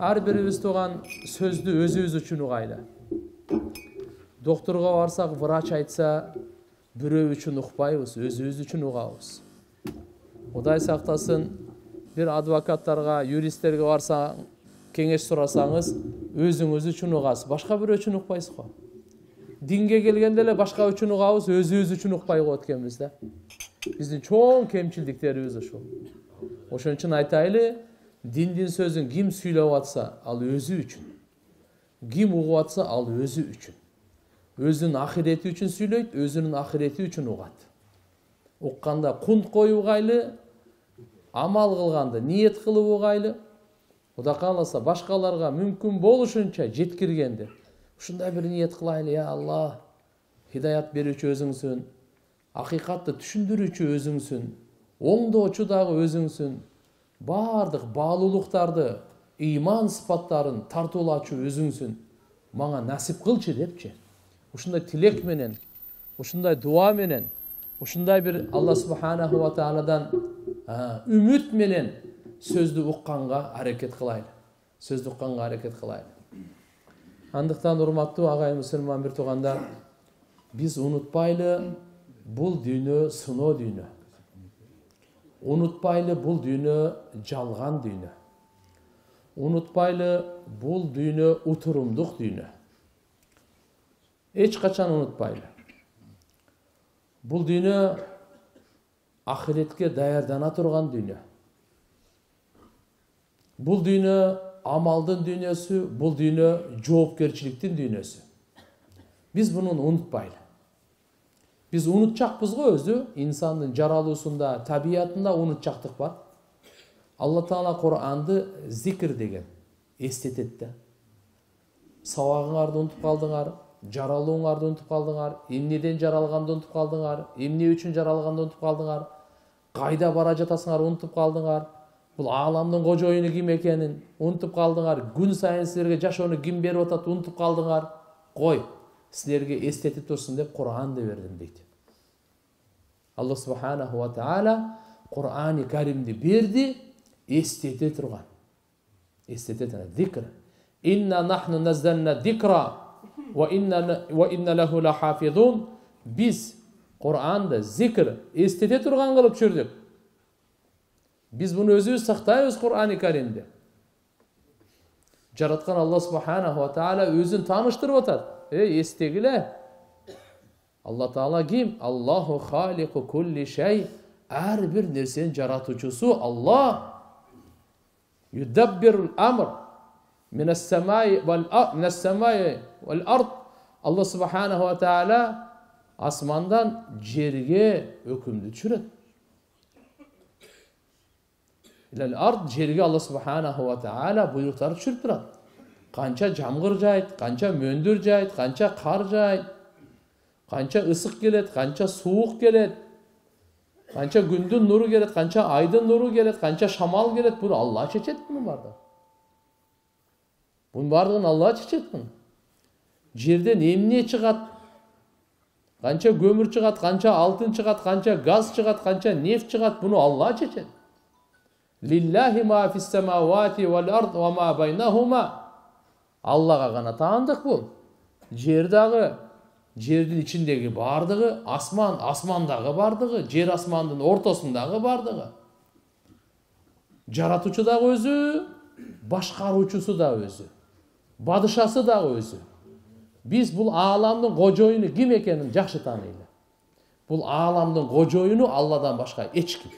ар бирибиз туган сөздү өзүбүз үчүн угайлы. Докторго барсак, врач айтса, бирөө үчүн укпайбыз, өзүбүз үчүн угабыз. Кудай сактасын, бир адвокаттарга, юристтерге барсаң, кеңеш сурасаңыз, өзүңүз үчүн угасыз, башка бирөө үчүн укпайсыз го. Динге келгенде эле башка үчүн угабыз, өзүбүз үчүн укпай коет экенбиз да. Биздин чоң кемчилдиктерибиз ошол. Ошон үчүн айтайлы, диндин сөзүн ким сүйлөп атса, ал өзү үчүн. Ким угуп атса, ал өзү үчүн. Өзүнүн ахирети үчүн сүйлөйт, өзүнүн ахирети үчүн угат. Укканда кунт коюп угайлы, амал кылганда ниет кылып угайлы. Кудай кааласа башкаларга мүмкүн болушунча жеткиргенде ушундай бир ниет кылайлы, я Аллах, хидаят берүүчү өзүңсүн, акыйкатты түшүндүрүүчү өзүңсүн, оңдоочу дагы өзүңсүн, бардык баалуулуктарды, ыйман сыпаттарын тартуулачу өзүңсүн, мага насип кылчы депчи. Ушундай тилек менен, ушундай дуа менен, ушундай бир Алла субханаху ва тааладан үмүт менен сөздү укканга аракет кылайлы. Сөздү укканга аракет кылайлы. Андыктан урматтуу агай мусулман бир туугандар, биз унутпайлы, бул дүйнө сыноо дүйнө. Унутпайлы, бул дүйнө жалган дүйнө. Унутпайлы, бул дүйнө утурумдук дүйнө. Эч качан унутпайлы. Бул дүйнө ахиретке даярдана турган дүйнө. Бул дүйнө амалдын дүйнөсү, бул дүйнө жоопкерчиликтин дүйнөсү. Биз муну унутпайлы. Биз унутчакпыз го өзү, инсандын жаралуусунда, табиятында унутчактык бар. Алла Таала Куранды зикр деген эстетет да. Сабагыңарды унутуп калдыңар, жаралууңарды унутуп калдыңар, эмнеден жаралганды унутуп калдыңар, эмне үчүн жаралганды унутуп калдыңар, кайда бара жатасыңар унутуп калдыңар, бул ааламдын кожоюну ким экенин унутуп калдыңар, күн сайын силерге жашоону ким берип атат унутуп калдыңар. Кой, силерге эстетип турсун деп Куранды бердим дейт. Алла субханаху ва таала Кур'ани Каримди берди, эстете турган. Эстете турган. Зикр. Инна нахну наздална зикра ва инна лаху лахафизун. Биз Кур'анды зикр, эстете турган кылып чүрдүк. Биз буну өзүбүз сактайбыз Кур'ани Каримди. Жараткан Алла субханаху ва таала өзүн тааныштырып атат. Эстегиле. Алла Таала ким? Аллаху халику кулли шей. Ар бир нерсенин жаратуучусу Алла. Юдаббирул амр минас самаи вал ард. Алла субханаху ва таала асмандан жерге өкүмдү түшүрөт. Илал ард, жерге Алла субханаху ва таала буйруктарды түшүрүп турат. Канча жамгыр жайт, канча мөндүр жайт, канча кар жайт, канча ысык келет, канча суук келет, канча күндүн нуру келет, канча айдын нуру келет, канча шамал келет, буну Алла чечет bunun бардыгын. Bunun бардыгын Алла чечет буну. Жерден эмне чыгат? Канча көмүр чыгат, канча алтын чыгат, канча газ чыгат, канча нефт чыгат, буну Алла чечет. Лиллахи ма фис самавати вал ард ва ма байнахума. Аллага гана таандык бул. Жер дагы, жердин ичиндеги бардыгы, асман, асмандагы бардыгы, жер асмандын ортосундагы бардыгы. Жаратуучу дагы өзү, башкаруучусу да өзү, бадышасы дагы өзү. Биз бул ааламдын кожоюну ким экенин жакшы тааныйлы. Бул ааламдын кожоюну Алладан башка эч ким.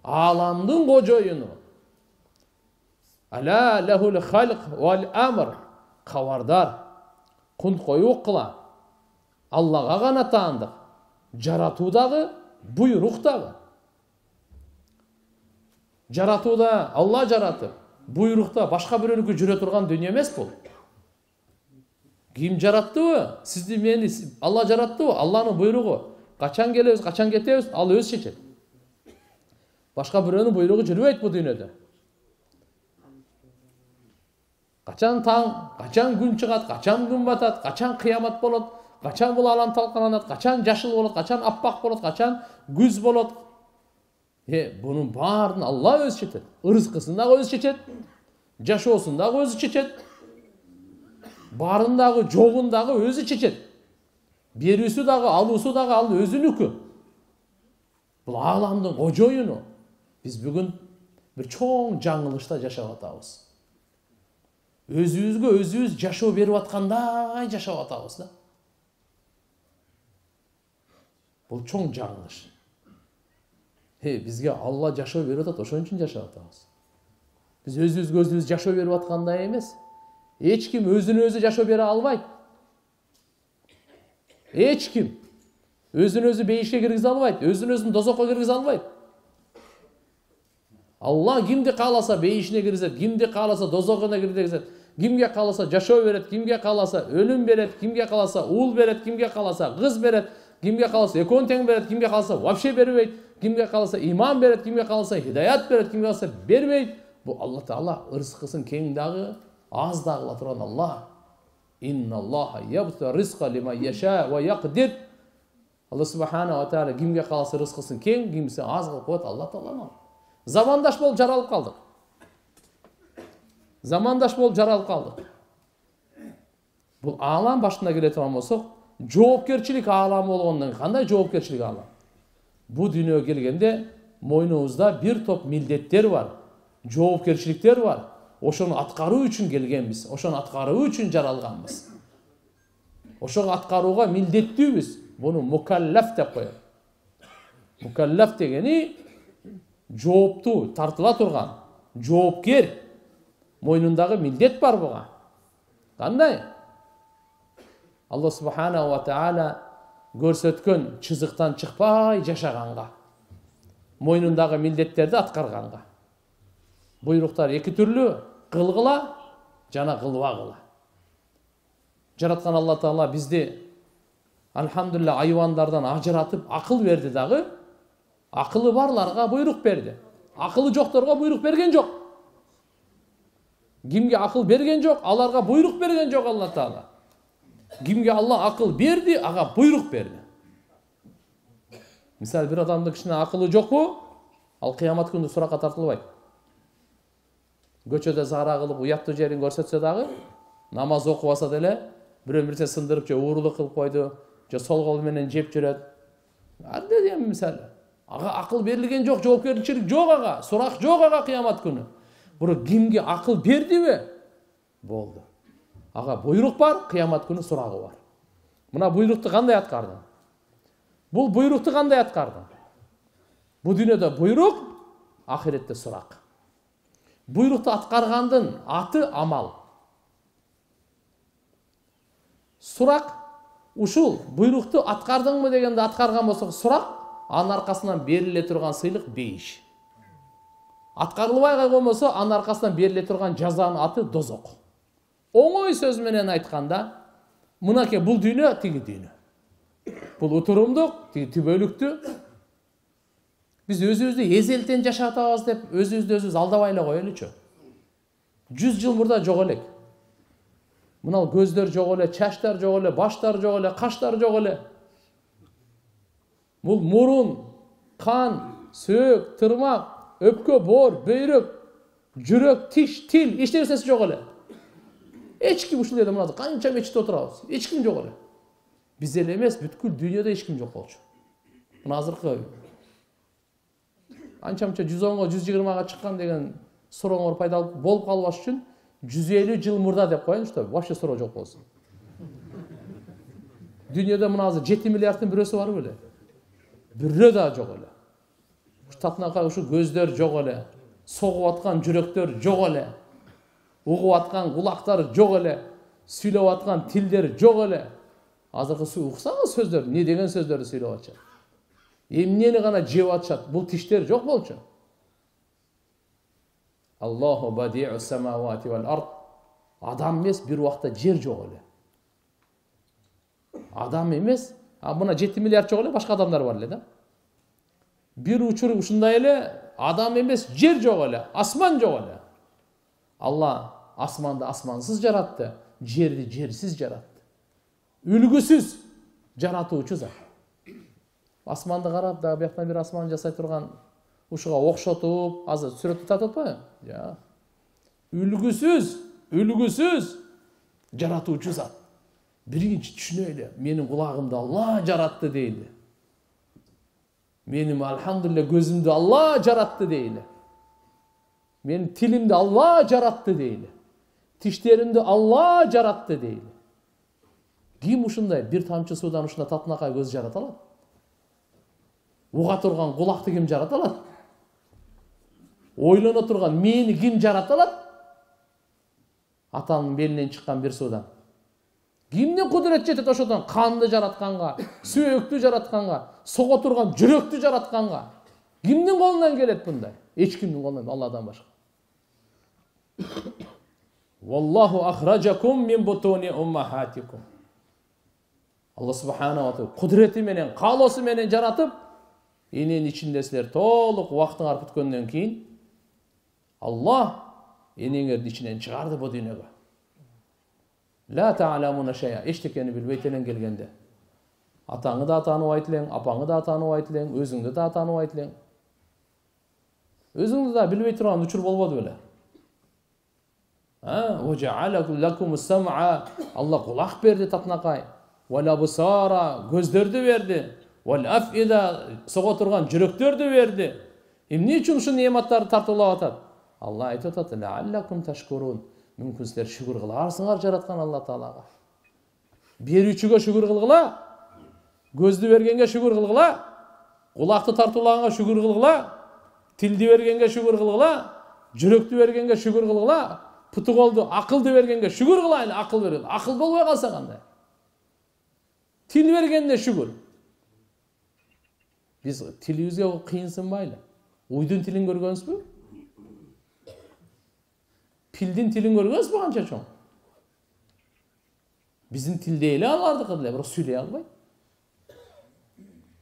Ааламдын кожоюну. Ала лахул халк вал амр. Кабардар. Кунт коюп кыла. Аллага гана таандык. Жаратуу дагы, буйрук дагы. Жаратууда Алла жаратып, буйрукта башка бирөөнүкү жүрө турган дүйнө эмес бул. Ким жараттыбы? Сизди мени Алла жараттыбы? Алланын буйругу. Качан келебиз, качан кетебиз, ал өзү чечет. Башка бирөөнүн буйругу жүрбөйт бул дүйнөдө. Качан таң, качан күн чыгат, качан күн батат, качан кыямат болот, качан бул алам талкаланат, качан жашыл болот, качан аппак болот, качан күз болот. Bunun баарын Алла өзү чечет. Ырыскысын дагы өзү чечет. Жашоосун дагы өзү чечет. Барын дагы, жогун дагы өзү чечет. Берүүсү дагы, алуусу дагы ал өзүнүкү. Бул ааламдын кожоюну. Биз бүгүн бир чоң жаңылышта жашап атабыз. Өзүбүзгө өзүбүз жашоо берип аткандай жашап атабыз да. Бул чоң жаңылыш. Бизге Алла жашоо берип атат, ошон үчүн жашап атабыз. Биз өзүбүзгө өзүбүз жашоо берип аткандай эмес. Эч ким өзүнө өзү жашоо бере албайт. Эч ким өзүн өзү бейишке киргизе албайт, өзүн өзүн дозокко киргизе албайт. Алла кимди кааласа бейишине киргизет, кимди кааласа дозогуна киргизет, кимге кааласа жашоо берет, кимге кааласа өлүм берет, кимге кааласа уул берет, кимге кааласа кыз берет, кимге кааласа экөөнү тең берет, кимге кааласа вообще бербейт, кимге кааласа иман берет, кимге кааласа хидаят берет, кимге кааласа бербейт. Бул Алла Таала ырыскысын кең дагы, аз да кыла турган Алла. Инна Аллаха ябта ризка лиман яша ва якдир. Алла Субхана ва Таала кимге кааласа рызкысын кең, кимсе аз кылып коет. Алла Таала. Замандаш болуп жаралып калдык. Замандаш болуп жаралып калдык. Бул аалам башына келе турган болсок, жоопкерчилик ааламы болгондон кандай жоопкерчилик аалам? Бул дүйнөгө келгенде мойнубузда бир топ милдеттер бар, жоопкерчиликтер бар. Ошону аткаруу үчүн келгенбиз, ошону аткаруу үчүн жаралганбыз. Ошого аткарууга милдеттүүбүз. Буну мукаллаф деп коет. Мукаллаф дегени жооптуу, тартыла турган, жоопкер. Мойнундагы милдет бар буга. Кандай? Алла Субхана ва Таала көрсөткөн чызыктан чыкпай жашаганга, мойнундагы милдеттерди аткарганга. Буйруктар эки түрлүү: кылгыла жана кылбагыла. Жараткан Алла Таала бизди алхамдулилля айвандардан ажыратып акыл берди дагы, акылы барларга буйрук берди. Акылы жокторго буйрук берген жок. Кимге акыл берген жок, аларга буйрук берген жок Алла Таала. Кимге Алла акыл берди, ага буйрук берди. Мисалы, бир адамдын кичине акылы жокпу, ал кыямат күнү суракка тартылбайт. Көчөдө зара кылып уяттуу жерин көрсөтсө дагы, намаз окубаса деле, бирөө нерсе сындырып же уурулук кылып койду, же сол кол менен жеп жүрөт. Анда дем мисалы, ага акыл берилген жок, жоопкерчилик жок ага, сурак жок ага кыямат күнү. Бирок кимге акыл бердиби? Болду. Ага буйрук бар, кыямат күнү сурагы бар. Мына буйрукту кандай аткардың? Бул буйрукту кандай аткардың? Бул дүйнөдө буйрук, ахиретте сурак. Буйрукту аткаргандын аты амал. Сурак ушул буйрукту аткардыңбы дегенде аткарган болсок сурак, анын аркасынан бериле турган сыйлык бейиш. Аткарылбай калган болсо анын аркасынан бериле турган жазанын аты дозок. Оңой сөз менен айтканда, мынакей бул дүйнө, тиги дүйнө. Бул утурумдук, тиги түбөлүктү. Биз өзүбүздү эзелтен жашап атабыз деп өзүбүздү өзүбүз алдабай эле коелучу. 100 жыл мурда жок элек. Мына көздөр жок эле, чачтар жок эле, баштар жок эле, каштар жок эле. Бул мурун, кан, сөөк, тырмак, өпкө, боор, бөйрөк, жүрөк, тиш, тил, эч нерсеси жок эле. Эч ким ушул жерде мына канча мечитте отурабыз, эч ким жок эле. Биз эле эмес, бүткүл дүйнөдө эч ким жок болчу. Мына азыркы анча-мынча 110-го 120-га чыккан деген сурооңор пайда болуп калбаш үчүн 150 жыл мурда деп коеюн, что вообще суроо жок болсун. Дүйнөдө мына азыр 7 миллиардтын бирөөсү бар беле? Бирөө да жок эле. Татынакай ушу көздөр жок эле, согуп аткан жүрөктөр жок эле, угуп аткан кулактар жок эле, сүйлөп аткан тилдер жок эле. Азыркы уксаңыз сөздөр, не деген сөздөрдү сүйлөп атышат. Эмнени гана жеп атышат, бул тиштер жок болчу. Аллаху бади'у самавати вал ард. Адам эмес, бир убакта жер жок эле. Адам эмес, мына 7 миллиард жок эле, башка адамдар бар эле да. Бир учур ушундай эле, адам эмес, жер жок эле, асман жок эле. Алла асманды асмансыз жаратты, жерди жерсиз жаратты. Үлгүсүз жаратуучу зат. Асманды карап да бияктан бир асман жасай турган ушуга окшотуп, азыр сүрөттү тартып атпайбы? Жок. Үлгүсүз жаратуучу зат. Биринчи түшүнөлү, менин кулагымды Алла жаратты дейли. Менин алхамдулилля көзүмдү Алла жаратты дейли. Менин тилимди Алла жаратты дейли. Тиштеримди Алла жаратты дейли. Ким ушундай бир тамчы суудан ушундай татынакай көз жарата алат? Уга турган кулакты ким жарата алат? Ойлоно турган мени ким жарата алат? Атанын белинен чыккан бир суудан. Кимдин кудурет жетет ошодон канды жаратканга, сөөктү жаратканга, сого турган жүрөктү жаратканга? Кимдин колунан келет мындай? Эч кимдин колунан, Алладан башка. Валлаху ахраджакум мин бутуни уммахатикум. Алла субхана ва таала кудурети менен, каалоосу менен жаратып, эненин ичинде силер толук убактыңар бүткөндөн кийин Алла энеңерди ичинен чыгарды бу дүйнөгө. Ла та'ламуна шай'a. Эчтекени билбейт элең келгенде. Атаңы да тааныбайт элең, апаңы да тааныбайт элең, өзүңдү да тааныбайт элең. Өзүңдү да билбей турган учур болбоду беле? Ва жа'ала лакумус сам'a. Алла кулак берди татынакай. Вал абсара, көздөрдү берди. Вал афида, сого турган жүрөктөрдү берди. Эмне үчүн ушул неаматтарды тартуулап атат? Алла айтып атат: "Ла'аллакум ташкурун." Мүмкүн силер шүгүр кыларсыңар жараткан Алла Таалага. Берүүчүгө шүгүр кылгыла, көздү бергенге шүгүр кылгыла, кулакты тартуулаганга шүгүр кылгыла, тилди бергенге шүгүр кылгыла, жүрөктү бергенге шүгүр кылгыла, путу колду, акылды бергенге шүгүр кылайлы, акыл бергенге. Акыл болбой калса кандай? Тил бергенде шүгүр. Биз тилибизге кыйынсынбайлы. Уйдун тилин көргөнсүзбү? Пилдин тилин көргөнсүзбү канча чоң? Биздин тилде эле алардыкы деле, бирок сүйлөй албайт.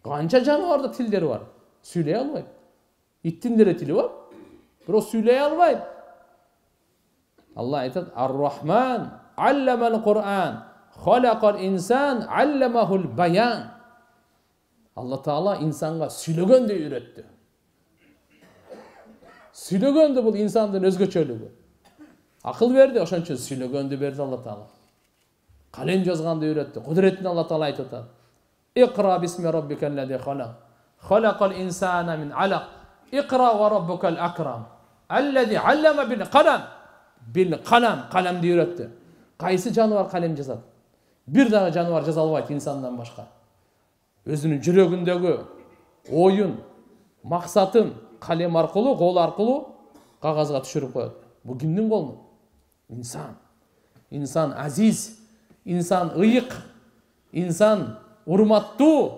Канча жаныбарда тилдери бар, сүйлөй албайт. Иттин деле тили бар, бирок сүйлөй албайт. Алла айтат: "Ар-Рахман алламал Кур'ан, халакал инсан алламахул баян." Алла Таала инсанга сүйлөгөндү үйрөттү. Сүйлөгөндү бул инсандын өзгөчөлүгү. Акыл берди, ошон үчүн сүйлөгөндү берди Алла Таала. Калем жазганды үйрөттү. Кудуретин Алла Таала айтып атат: "Иqra бисми rabbikal-ladzi khalaq. Khalaqal insana min 'alaq. Iqra wa rabbukal akram. Alladzi 'allama bil qalam." Bil qalam, qalamды үйрөттү. Кайсы жаныбар калем жазат? Бир дагы жаныбар жаза албайт инсандан башка. Өзүнүн жүрөгүндөгү оюн, максатын калем аркылуу, кол аркылуу кагазга түшүрүп коет. Бул кимдин колу? Инсан. Инсан азиз, инсан ыйык, инсан урматтуу.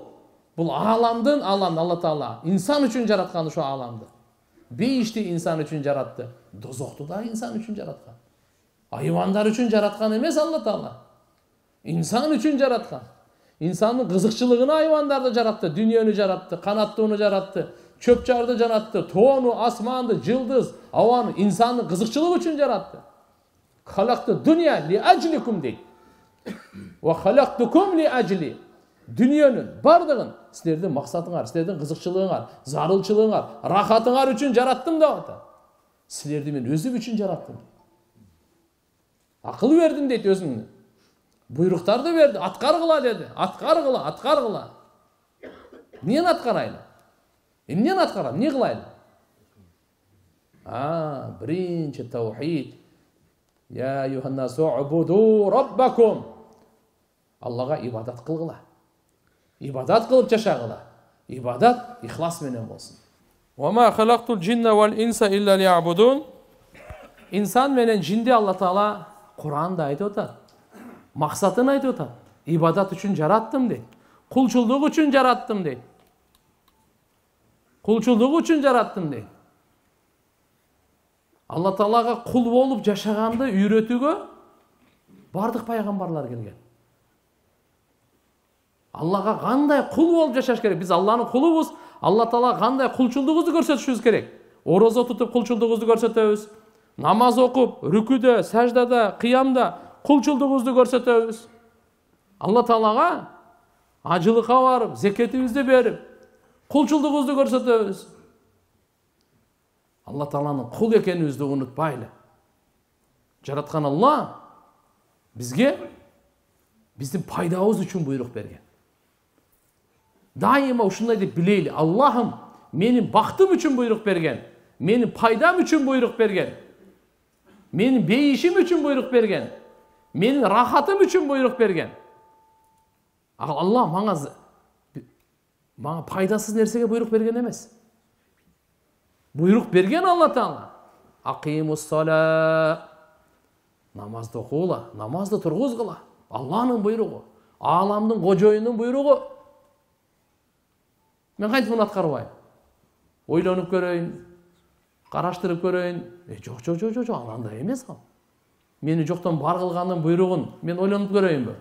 Бул ааламдын ааламы Алла Таала инсан үчүн жараткан ошо ааламды. Бейишти инсан үчүн жаратты. Дозокту да инсан үчүн жараткан. Айвандар үчүн жараткан эмес Алла Таала. Инсан үчүн жараткан. İnsanın kızıkçılığını hayvanlarda yarattı, dünyanı yarattı, kanattığını yarattı, çöp çardı yarattı, toğunu, asmandı, yıldız, havanı, insanın kızıkçılığı için yarattı. Halaktı dünya li aclikum değil. Ve halaktukum li acli. Dünyanın, bardığın, sizlerden maksatın var, sizlerden kızıkçılığın var, zarılçılığın var, rahatın var için yarattım da orada. Sizlerden ben özüm için yarattım. Akıl verdim dedi özümden. Buyruklar da verdi. Atkar kıla dedi. Atkar kıla, atkar kıla. Niye atkarayla? Niye atkarayla? Niye kılayla? Birinci tevhid. Ya yuhannasu ubudu rabbakum. Allah'a ibadat kılgıla. İbadat kılıp yaşagıla. İbadat ihlas menen olsun. وَمَا خَلَقْتُ الْجِنَّ وَالْاِنْسَ اِلَّا لِيَعْبُدُونَ. İnsan menen jindi Allah Taala Kur'an'da aytып atar. Maksatını aytып atar. İbadat üçün jarattım deydi. Kulçulluk üçün jarattım deydi. Kulçulluk üçün jarattım deydi. Allah Taalaga kul bolup yaşaganды үйrөtүүгө бардык пайгамбарлар келген. Allah'a kандай kul bolup yaşaş керек? Biz Allah'ın kulubuz. Allah Taala kандай kulçulluğunuzu көрсөтүшүбүз керек. Oroza tutup kulçulluğunuzu көрсөтөбүz. Namaz okup, rüküde, secdede, kıyamda kulçulluğunuzu көрсөтөбүz. Allah Taalaga acılıkka varıp, zeketimizi berip, kulçulluğunuzu көрсөтөbүz. Allah Taala'nın kul ekenimizni unutmaylı. жараткан Алла бизге биздин пайдабыз үчүн буйрук берген. Дайыма ушундай деп билейли. Аллахым менин бактым үчүн буйрук берген. Менин пайдам үчүн буйрук берген. Менин бейишим үчүн буйрук берген. Менин рахатым үчүн буйрук берген. Алла мага пайдасыз нерсеге буйрук берген эмес. Буйрук берген Алла Таала. Акимус-сала. Намазды окугула, намазды тургузгула. Алланын буйругу, аламдын кожоюнун буйругу. Мен кантип муну аткарбайм? Ойлонуп көрөйүн, караштырып көрөйүн. Жок, андай эмес ал. Мени жоктон бар кылгандын буйругун мен ойлонуп көрөйүнбү?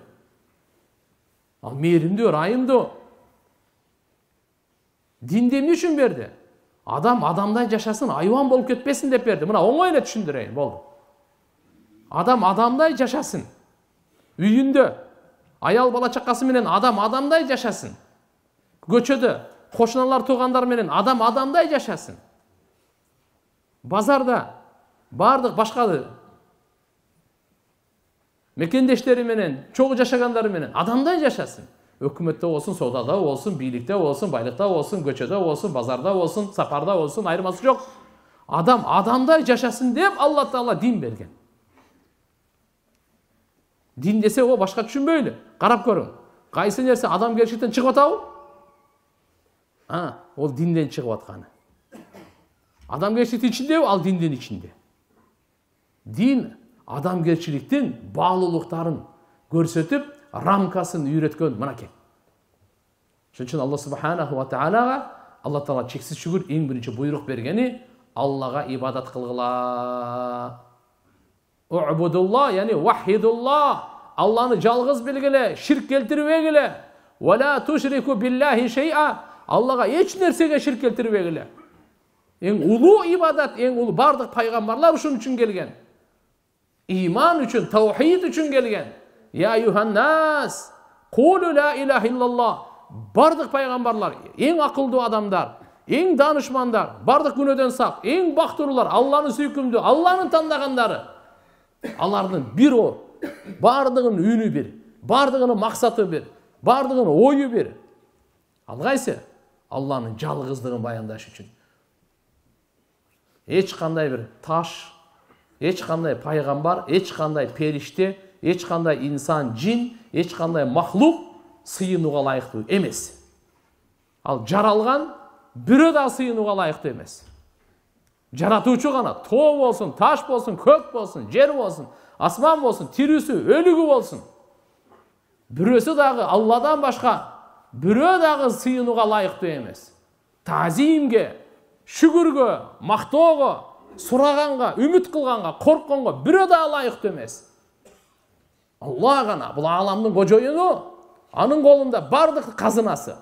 Ал мээримдүү, ырайымдуу. Динди эмне үчүн берди? Адам адамдай жашасын, айван болуп кетпесин деп берди. Мына оңой эле түшүндүрөйүн, болду. Адам адамдай жашасын. Үйүндө аял бала чакасы менен адам адамдай жашасын. Көчөдө кошуналар туугандар менен адам адамдай жашасын. Базарда бардык башка мекендештери менен, чогуу жашагандары менен адамдай жашасын. Өкмөттө болсун, соодада болсун, бийликте болсун, байлыкта болсун, көчөдө болсун, базарда болсун, сапарда болсун, айырмасы жок. Адам адамдай жашасын деп Алла Таала дин берген. Дин десе о башка түшүнбөйлү. Карап көрүң. Кайсы нерсе адамгерчиликтен чыгып атабы? Ол динден чыгып атканы. Адамгерчиликтин ичиндеби? Ал диндин ичинде. Дин адамгерчиликтин баалуулуктарын көрсөтүп, рамкасын үйрөткөн мынакей. Ошон үчүн Алла субханаху ва таалага Алла Таала чексиз шүгүр эң биринчи буйрук бергени Аллага ибадат кылгыла. У'будулла, яни вахидулла. Алланы жалгыз билгиле, ширк келтирбегиле. Ва ла тушрику биллахи шей'a. Аллага эч нерсеге ширк келтирбегиле. Эң улуу ибадат, эң улуу бардык пайгамбарлар ушун үчүн келген. Иман үчүн, таухид үчүн келген. Я юханнас, кулу ла илаха иллаллах. Бардык пайгамбарлар, эң акылдуу адамдар, эң данышмандар, бардык күнөөдөн сак, эң бактылуулар, Алланы сүйкүмдүү, Алланы тандагандары. Алардын бир о, бардыгынын үнү бир, бардыгынын максаты бир, бардыгынын ою бир. Ал кайсы? Алланын жалгыздыгын баяндаш үчүн. Эч кандай бир таш, эч кандай пайгамбар, эч кандай периште, эч кандай инсан, жин, эч кандай махлук сыйынууга ылайыктуу эмес. Ал жаралган бирөө да сыйынууга ылайыктуу эмес. Жаратуучу гана, тоо болсун, таш болсун, көк болсун, жер болсун, асман болсун, тирүүсү, өлүгү болсун. Бирөөсү дагы Алладан башка бирөө дагы сыйынууга ылайыктуу эмес. Тазимге, шүгүргө, мактоого, сураганга, үмүт кылганга, коркконго бирөө да ылайыктуу эмес. Алла гана, бул аламдын кожоюну, анын колунда бардык казынасы.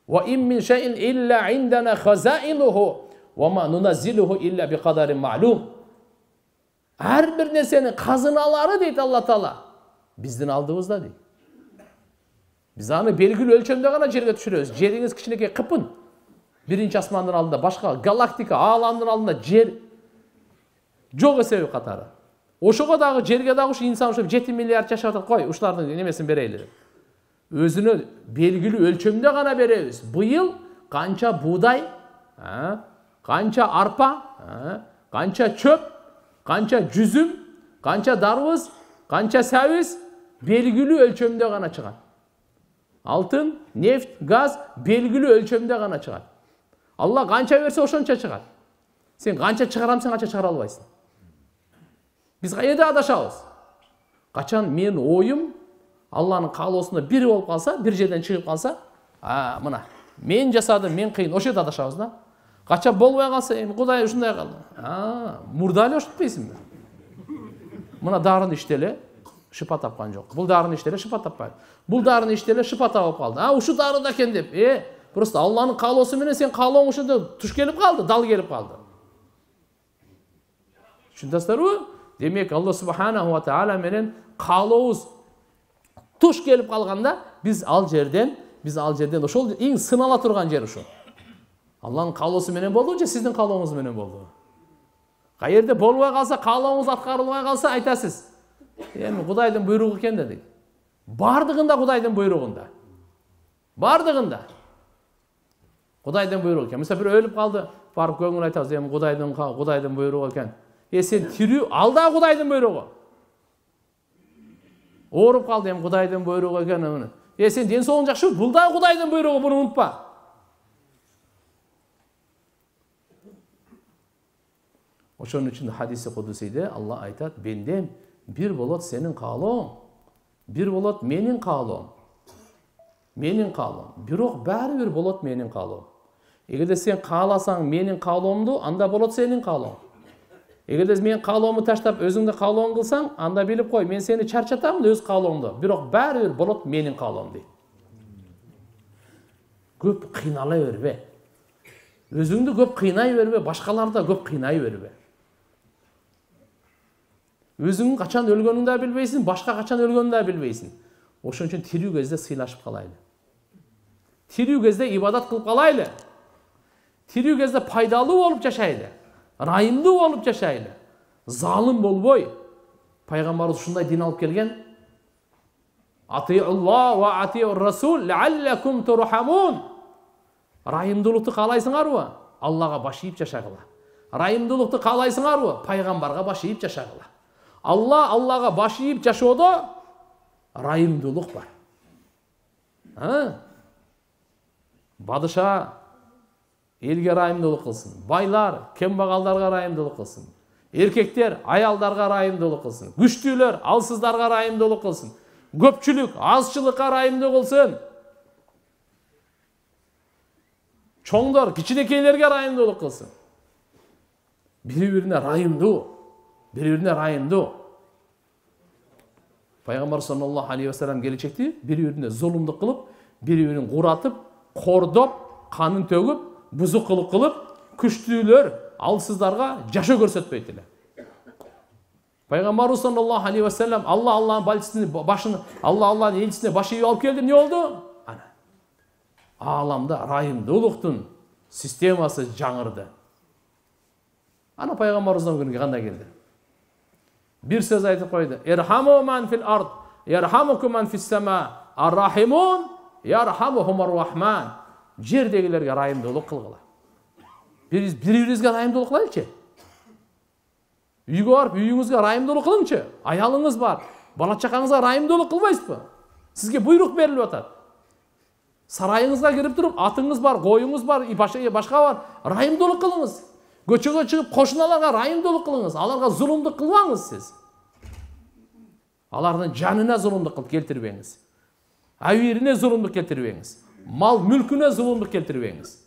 Wa in min shay'in illa indana khazainuhu wa ma nunazziluhu illa biqadarin ma'lum. Her bir nерсенин казыналары дейт Алла Таала. Биздин алдыбызда дейт. Биз аны белгилүү өлчөмдө гана жерге түшүрөбүз. Жериңиз кичинекей кыпын. Биринчи асмандын алдында башка галактика, ааламдын алдында жер жок эсеби катары. Ошого дагы жерге дагы ушу инсан ушу 7 миллиард жашап атат. Кой, ушулардын немесин берейли. Өзүнө белгилүү өлчөмдө гана беребиз. Быйыл канча буудай, канча арпа, канча чөп, канча жүзүм, канча дарбыз, канча сабиз белгилүү өлчөмдө гана чыгат. Алтын, нефть, газ белгилүү өлчөмдө гана чыгат. Алла канча берсе ошончо чыгат. Сен канча чыгарамсың, канча чыгара албайсың. Биз кайда адашабыз? Качан менин оюм Алланын каалоосунда бири болуп калса, бир жерден чыгып калса, мына мен жасадым, мен кыйын, ошол жерде адашабыз да. Качан болбой калса, Кудай ушундай калды. Мурда эле ошентпейсиңби? Мына дарын иштеле, шыпа тапкан жок. Бул дарын иштеле, шыпа таппайт. Бул дарын иштеле, шыпа тапып калды. Ушу дарыда экен деп. Просто Алланын каалоосу менен сен каалооң ошондо туш келип калды, дал келип калды. Түшүндүңүзбү? Демек Алла субханаху ва таала менен каалообуз туш келип калганда биз ал жерден ошол эң сынала турган жер ошол. Алланын каалоосу менен болду же сиздин каалооңуз менен болду? Кайерде болбой калса, каалооңуз аткарылбай калса айтасыз. Эми Кудайдын буйругу экен да дейт. Бардыгында Кудайдын буйругунда. Бардыгында. Кудайдын буйругу экен. Мисалы бир өлүп калды, барып көңүл айтабыз, эми Кудайдын буйругу экен. Сен тирүү, ал да Кудайдын буйругу. Ооруп калды, эми Кудайдын буйругу экен. Сен ден соолугуң жакшы, бул да Кудайдын буйругу, буну унутпа. Ошон үчүн хадиси кудусийде Алла айтат, бендем, бир болот сенин каалооң, бир болот менин каалоом. Менин каалоом. Бирок баары бир болот менин каалоом. Эгерде сен кааласаң менин каалоомду, анда болот сенин каалооң. Эгерде мен каалоомду таштап өзүңдү каалооң кылсаң, анда билип кой, мен сени чарчатамын өз каалооңду. Бирок баары бир болот менин каалоом дейт. Көп кыйнала бербе. Өзүңдү көп кыйнай бербе, башкаларды көп кыйнай бербе. Өзүң качан өлгөнүңдү да билбейсиң, башка качан өлгөнүн да билбейсиң. Ошон үчүн тирүү кезде сыйлашып калайлы. Тирүү кезде ибадат кылып калайлы. Тирүү кезде пайдалуу болуп жашайлы. Райымдуу болуп жашайлы. Залым болбой. Пайгамбарыбыз ушундай дин алып келген. Атиулла ва атиур расул лааллакум турхамун. Райымдуулукту каалайсыңарбы? Аллага баш ийип жашагыла. Райымдуулукту каалайсыңарбы? Пайгамбарга баш ийип жашагыла. Аллага баш ийип жашоодо райымдуулук бар. Бадыша элге райымдуулук кылсын. Байлар кембагалдарга райымдуулук кылсын. Эркектер аялдарга райымдуулук кылсын. Күчтүүлөр алсыздарга райымдуулук кылсын. Көпчүлүк азчылыкка райымдуу кылсын. Чоңдор кичинекейлерге райымдуулук кылсын. Бири-бирине райымдуу. Бири-бирине райымдуу. Пайгамбар саллаллаху алейхи ва саллям келечекте бири-бирине зулумдук кылып, бири-бирин куратып, кордоп, канын төгүп, бузукулук кылып, күчтүүлөр алсыздарга жашоо көрсөтпөйт эле. Пайгамбар саллаллаху алейхи ва саллям Аллахнын элчисине баш ийип алып келди, эмне болду? Ааламда райымдуулуктун системасы жаңырды. Ана пайгамбарыбыздын күнүгө кандай келди? Bir söz aytıp koydu. Erhamu man fil ard, yerhamukum man fis sema. Ar-rahimun yerhamuhumur rahman. Жердегилерге райымдуулук кылгыла. Бири-бирибизге райымдуулук кылайлычы. Үйгө барып, үйүңүзгө райымдуулук кылыңчы. Аялыңыз бар, бала чакаңызга райымдуулук кылбайсызбы? Сизге буйрук берилип атат. Сарайыңызга кирип туруп, атыңыз бар, коюңуз бар, башка бар, райымдуулук кылыңыз. Көчөгө чыгып кошуналарга райымдуулук кылыңыз. Аларга зулумдук кылбаңыз сиз. Алардын жанына зулумдук кылып келтирбеңиз. Абирине зулумдук келтирбеңиз. Мал мүлкүнө зулумдук келтирбеңиз.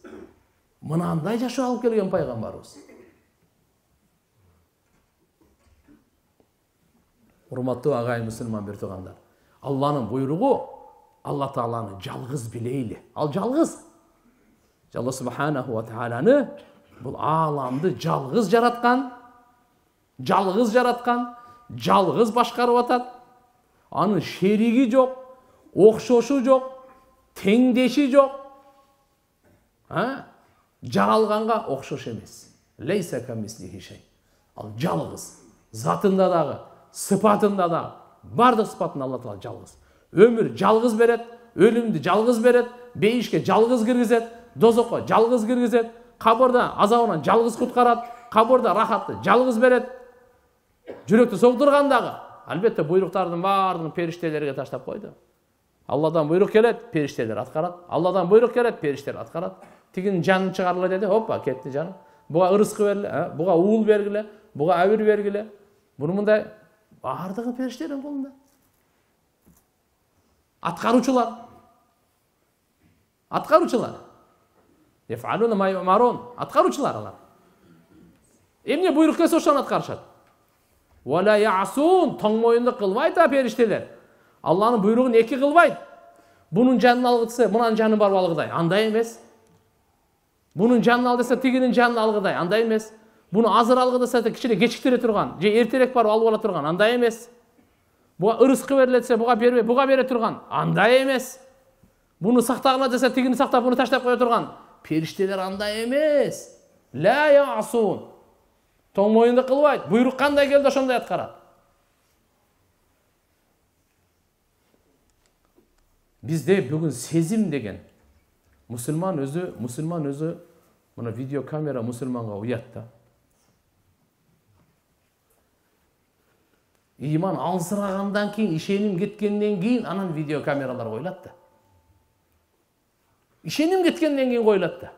Мынандай жашоо алып келген пайгамбарыбыз. Урматтуу агай мусулман бир туугандар. Алланын буйругу Алла Тааланы жалгыз билейли. Ал жалгыз. Алла субханаху ва тааланы бул ааламды жалгыз жараткан, жалгыз башкарып атат. Анын шериги жок, окшошу жок, теңдеши жок. Жаралганга окшош эмес. Лейса камислихи шей. Ал жалгыз. Затында дагы, сыпатында дагы, бардык сыпатын Алла Таала жалгыз. Өмүр жалгыз берет, өлүмдү жалгыз берет, бейишке жалгыз киргизет, дозокко жалгыз киргизет. Кабырда азабынан жалгыз куткарат, кабырда рахатты жалгыз берет. Жүрөктү соктургандагы, албетте буйруктардын баардыгын периштелерге таштап койду. Алладан буйрук келет, периштелер аткарат. Алладан буйрук келет, периштелер аткарат. Тигинин жанын чыгарыла деди, хоппа, кетти жаным. Буга ырыскы бергиле, буга уул бергиле, буга абир бергиле. Буну мындай баардыгы периштелердин колунда. Аткаручулар. Ефалуна ма юмарун. Аткаручулар алар. Эмне буйрук келсе ошону аткарышат. Вала ясун, тоңмоюндук кылбайт периштелер. Алланын буйругун эки кылбайт. Бунун жанын алгыдса, мунун жаны бар алгыдай. Андай эмес. Бунун жанын ал десе, тигинин жанын алгыдай. Андай эмес. Буну азыр алгы десе, кичине кечиктире турган, же эртерээк барып алып ала турган. Андай эмес. Буга ырыскы берилсе, буга бербей, буга бере турган. Андай эмес. Буну сактагыла десе, тигини сактап, буну таштап кое турган. Периштелер андай эмес. Ла ясун. Тоң мойынды кылбайт. Буйрук кандай келди ошондой аткарат. Бизде бүгүн сезим деген мусулман өзү мына видео камера мусулманга уят да. Иман алсырагандан кийин, ишеним кеткенден кийин анан видео камералар коюлат да. Ишеним кеткенден кийин коюлат да.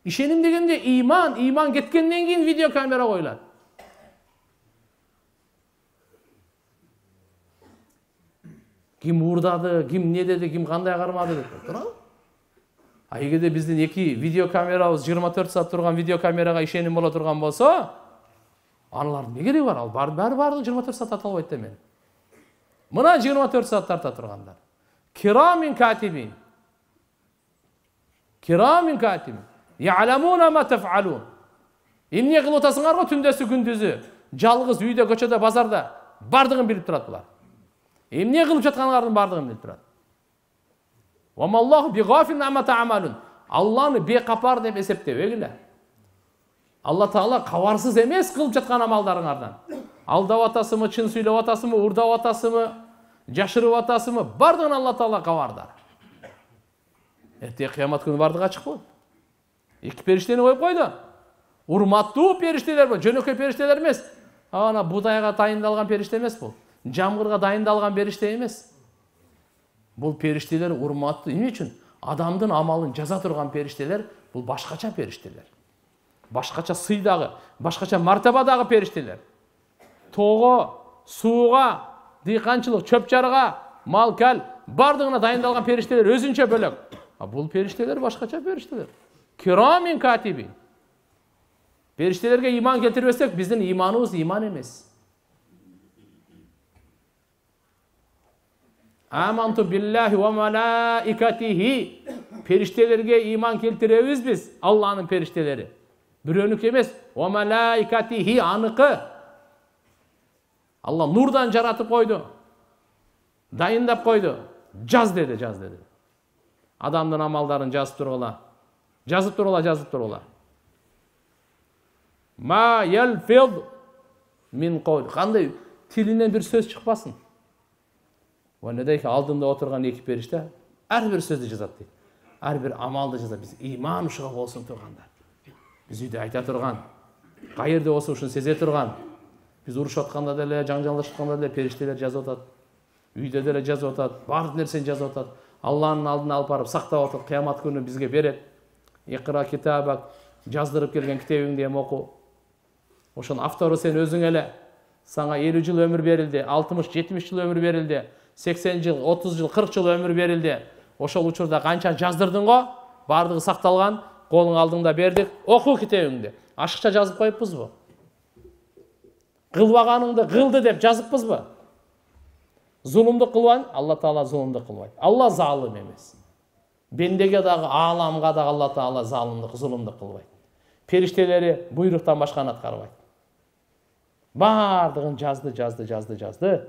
Ишеним дегенде иман кеткенден кийин видео камера коюлат. Ким уурдады, ким не деди, ким кандай кармады деп турабы? А эгерде биздин эки видео камерабыз 24 саат турган видео камерага ишеним боло турган болсо, аналардын не кереги бар? Ал баардыгын 24 саат тарта албайт да мен. Мына 24 саат тарта тургандар. Кирамин катибин. Я'ламуна ма таф'алун. Эмне кылып атасыңар го түндөсү күндүзү, жалгыз үйдө, көчөдө, базарда бардыгын билип турат булар. Эмне кылып жатканыңардын бардыгын билип турат. Ва маллаху бигафилин амма та'малун. Алланы бекапар деп эсептебегиле. Алла Таала кабарсыз эмес кылып жаткан амалдарыңардан. Алдап атасымы, чын сүйлөп атасымы, уурдап атасымы, жашырып атасымы, бардыгын Алла Таала кабардар. Эртең кыямат күнү бардыгы ачык болот. Эки периштени коюп койду. Урматтуу периштелер бул, жөнөкөй периштелер эмес. Ана будайга дайындалган периште эмес бул. Жамгырга дайындалган периште эмес. Бул периштелер урматтуу. Эмне үчүн? Адамдын амалын жаза турган периштелер бул башкача периштелер. Башкача сыйдагы, башкача мартабадагы периштелер. Тоого, сууга, дыйканчылык, чөп-чарга, мал-кал бардыгына дайындалган периштелер өзүнчө бөлөк. А бул периштелер башкача периштелер. Кирамин катибин. Периштелерге иман келтирбесек, биздин иманыбыз иман эмес. Аманту биллахи ва малаикатихи. Периштелерге иман келтиребиз биз, Алланын периштелери. Бирөөнүк эмес, ва малаикатихи аныкы. Алла нурдан жаратып койду. Дайындап койду. Жаз деди. Адамдын амалдарын жазып тургула. Ма ялфид мин кол. Кандай тилинен бир сөз чыкпасын. Ванедейки алдында отурган эки периште ар бир сөздү жазат дейт. Ар бир амалды жазат. Биз иман ушуга болсун тургандар. Биз үйдө айта турган, кайерде болсо ушуну сезе турган. Биз урушуп атканда деле, жаңжалдашып атканда деле периштелер жазып атат. Үйдө деле жазып атат, баардык нерсени жазып атат. Алланын алдына алып барып сактап атат, кыямат күнү бизге берет. Икра китабак, жаздырып келген китебиңди эми оку. Ошонун автору сен өзүң эле. Сага 50 жыл өмүр берилди, 60-70 жыл өмүр берилди, 80 жыл, 30 жыл, 40 жыл өмүр берилди. Ошол учурда канча жаздырдың го? Бардыгы сакталган, колуң алдыңда бердик. Оку китебиңди. Ашыкча жазып коюппузбу? Кылбаганыңды кылды деп жазыппызбы? Зулумду кылбайын, Алла Таала зулумду кылбайт. Алла залым эмес. Бендеге дагы, ааламга дагы Алла Таала залымдык, зулумдук кылбайт. Периштелери буйруктан башканы аткарбайт. Бардыгын жазды.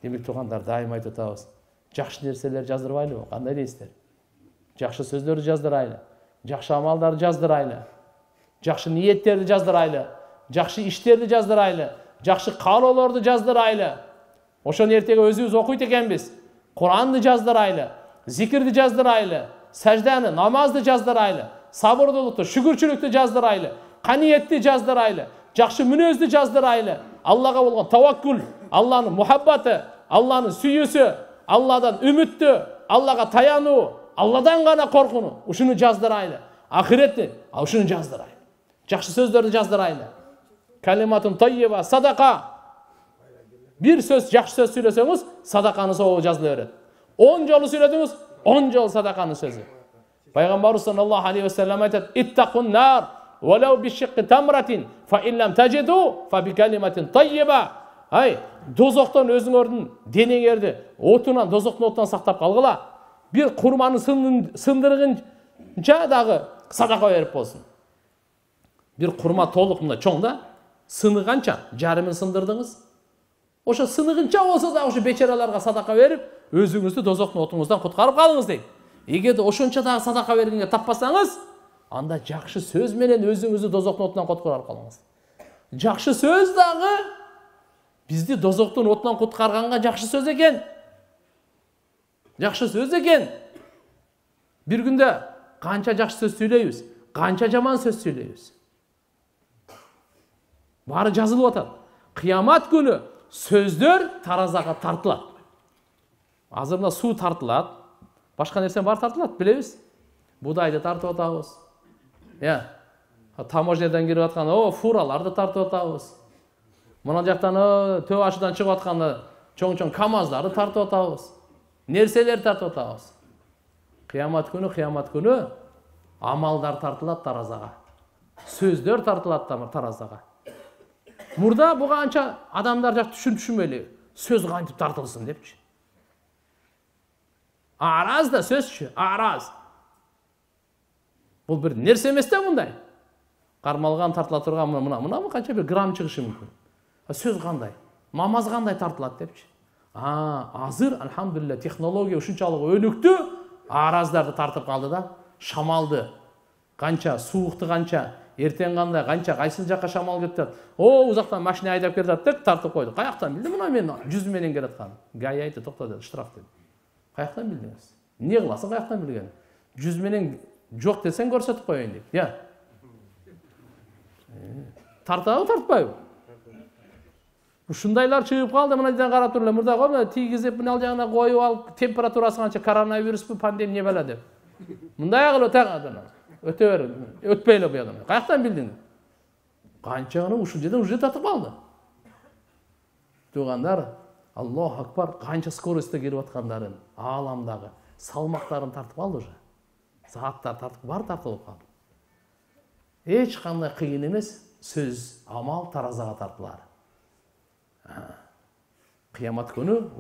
Демек тугандар дайыма айтып атабыз. Жакшы нерселер жаздырбайлыбы? Кандай дейсиздер? Жакшы сөздөрдү жаздырайлы, жакшы амалдарды жаздырайлы, жакшы ниеттерди жаздырайлы, жакшы иштерди жаздырайлы, жакшы каалоолорду жаздырайлы. Ошону эртеге өзүбүз окуйт экенбиз. Куранды жаздырайлы, зикирди жаздырайлы, сажданы, намазды жаздырайлы, сабырдуулукту, шүгүрчүлүктү жаздырайлы, каниетти жаздырайлы, жакшы мүнөздү жаздырайлы. Аллага болгон таваккул, Алланын мухаббаты, Алланын сүйүүсү, Алладан үмүттү, Аллага таянуу, Алладан гана коркунуу, ушуну жаздырайлы. Ахиретти, ушуну жаздырайлы. Жакшы сөздөрдү жаздырайлы. Калиматун таййиба, садака. Bir söz, жакшы сөз сүйлөсөңүз, садаканын сообу жазыла берет. 10 жолу сүйлөдүңүз, 10 жол садаканын сөзү. Пайгамбарыбыз саллаллаху алейхи ва саллям айтат: "Иттакун нар, валау бишикки тамратин, фа иллам таджиду, фа би калиматин таййиба." Ай, дозоктон өзүңөрдүн денеңерди отунан, дозоктун отунан сактап калгыла. Bir kurmanın sındırgınca dağı sadaka verip olsun. Bir kurma toluqunda çoğunda sınıgança jarımını sındırdınız. Oşo sınıgınça olsa da oşo beçeralarga sadaka verip özüңүздү dozoktun otuңуздан куткарып калыңыз дейт. Эгерде ошончо дагы садака бергенге таппасаңыз, анда жакшы сөз менен өзүңүздү дозоктун отунан куткарып калыңыз. Жакшы сөз дагы бизди дозоктун отунан куткарганга жакшы сөз экен. Жакшы сөз экен. Бир күндө канча жакшы сөз сүйлөйбүз, канча жаман сөз сүйлөйбүз. Бары жазылып атат. Кыямат күнү сөздөр таразага тартылат. Азыр мына суу тартылат. Башка нерсе бар тартылат, билебиз. Будайды тартып атабыз. Таможнядан кирип аткан фураларды тартып атабыз. Мына жактан төбө ашыдан чыгып атканда чоң-чоң КАМАЗдарды тартып атабыз. Нерселер тартып атабыз. Кыямат күнү амалдар тартылат таразага. Сөздөр тартылат таразага. Мурда буга анча адамдар жак түшүнбөйлү. Сөз кантип тартылсын депчи. Араз да сөзчү, араз. Бул бир нерсе эмес да мындай. Кармалган тартыла турган мына канча бир грамм чыгышы мүмкүн. Сөз кандай? Намаз кандай тартылат депчи. Азыр алхамдулилля технология ушунчалык өнүктү, араздарды тартып калды да, шамалды канча, суукту канча, эртең кандай, канча, кайсыл жакка шамал кетет. Узактан машина айдап келатат, тартып койду. Каяктан билди мына мен 100 менен келаткан. Гай айтты, токто деди, штраф деди. Каяктан билдиңиз? Эмне кыласың каяктан билген? 100 менен жок десең көрсөтүп коеюн дейт. Тартабы, тартпайбы? Ушундайлар чыгып калды, мына жерден карап турула, мурда го тийгизип, мына жагына коюп алып, температурасы канча, коронавируспу, пандемия беле деп. Мындай кылып өтө бер, өтпөй эле буядан. Каяктан билдиң? Канчаны ушул жерден уже тартып калды. Туугандар, Аллаху акбар, канча скоростьта келип аткандарын, ааламдагы салмактарын тартып калды уже. Сааттар тартып, бар тартылып калды. Эч кандай кыйын эмес, сөз, амал таразага тартылар. Кыямат күнү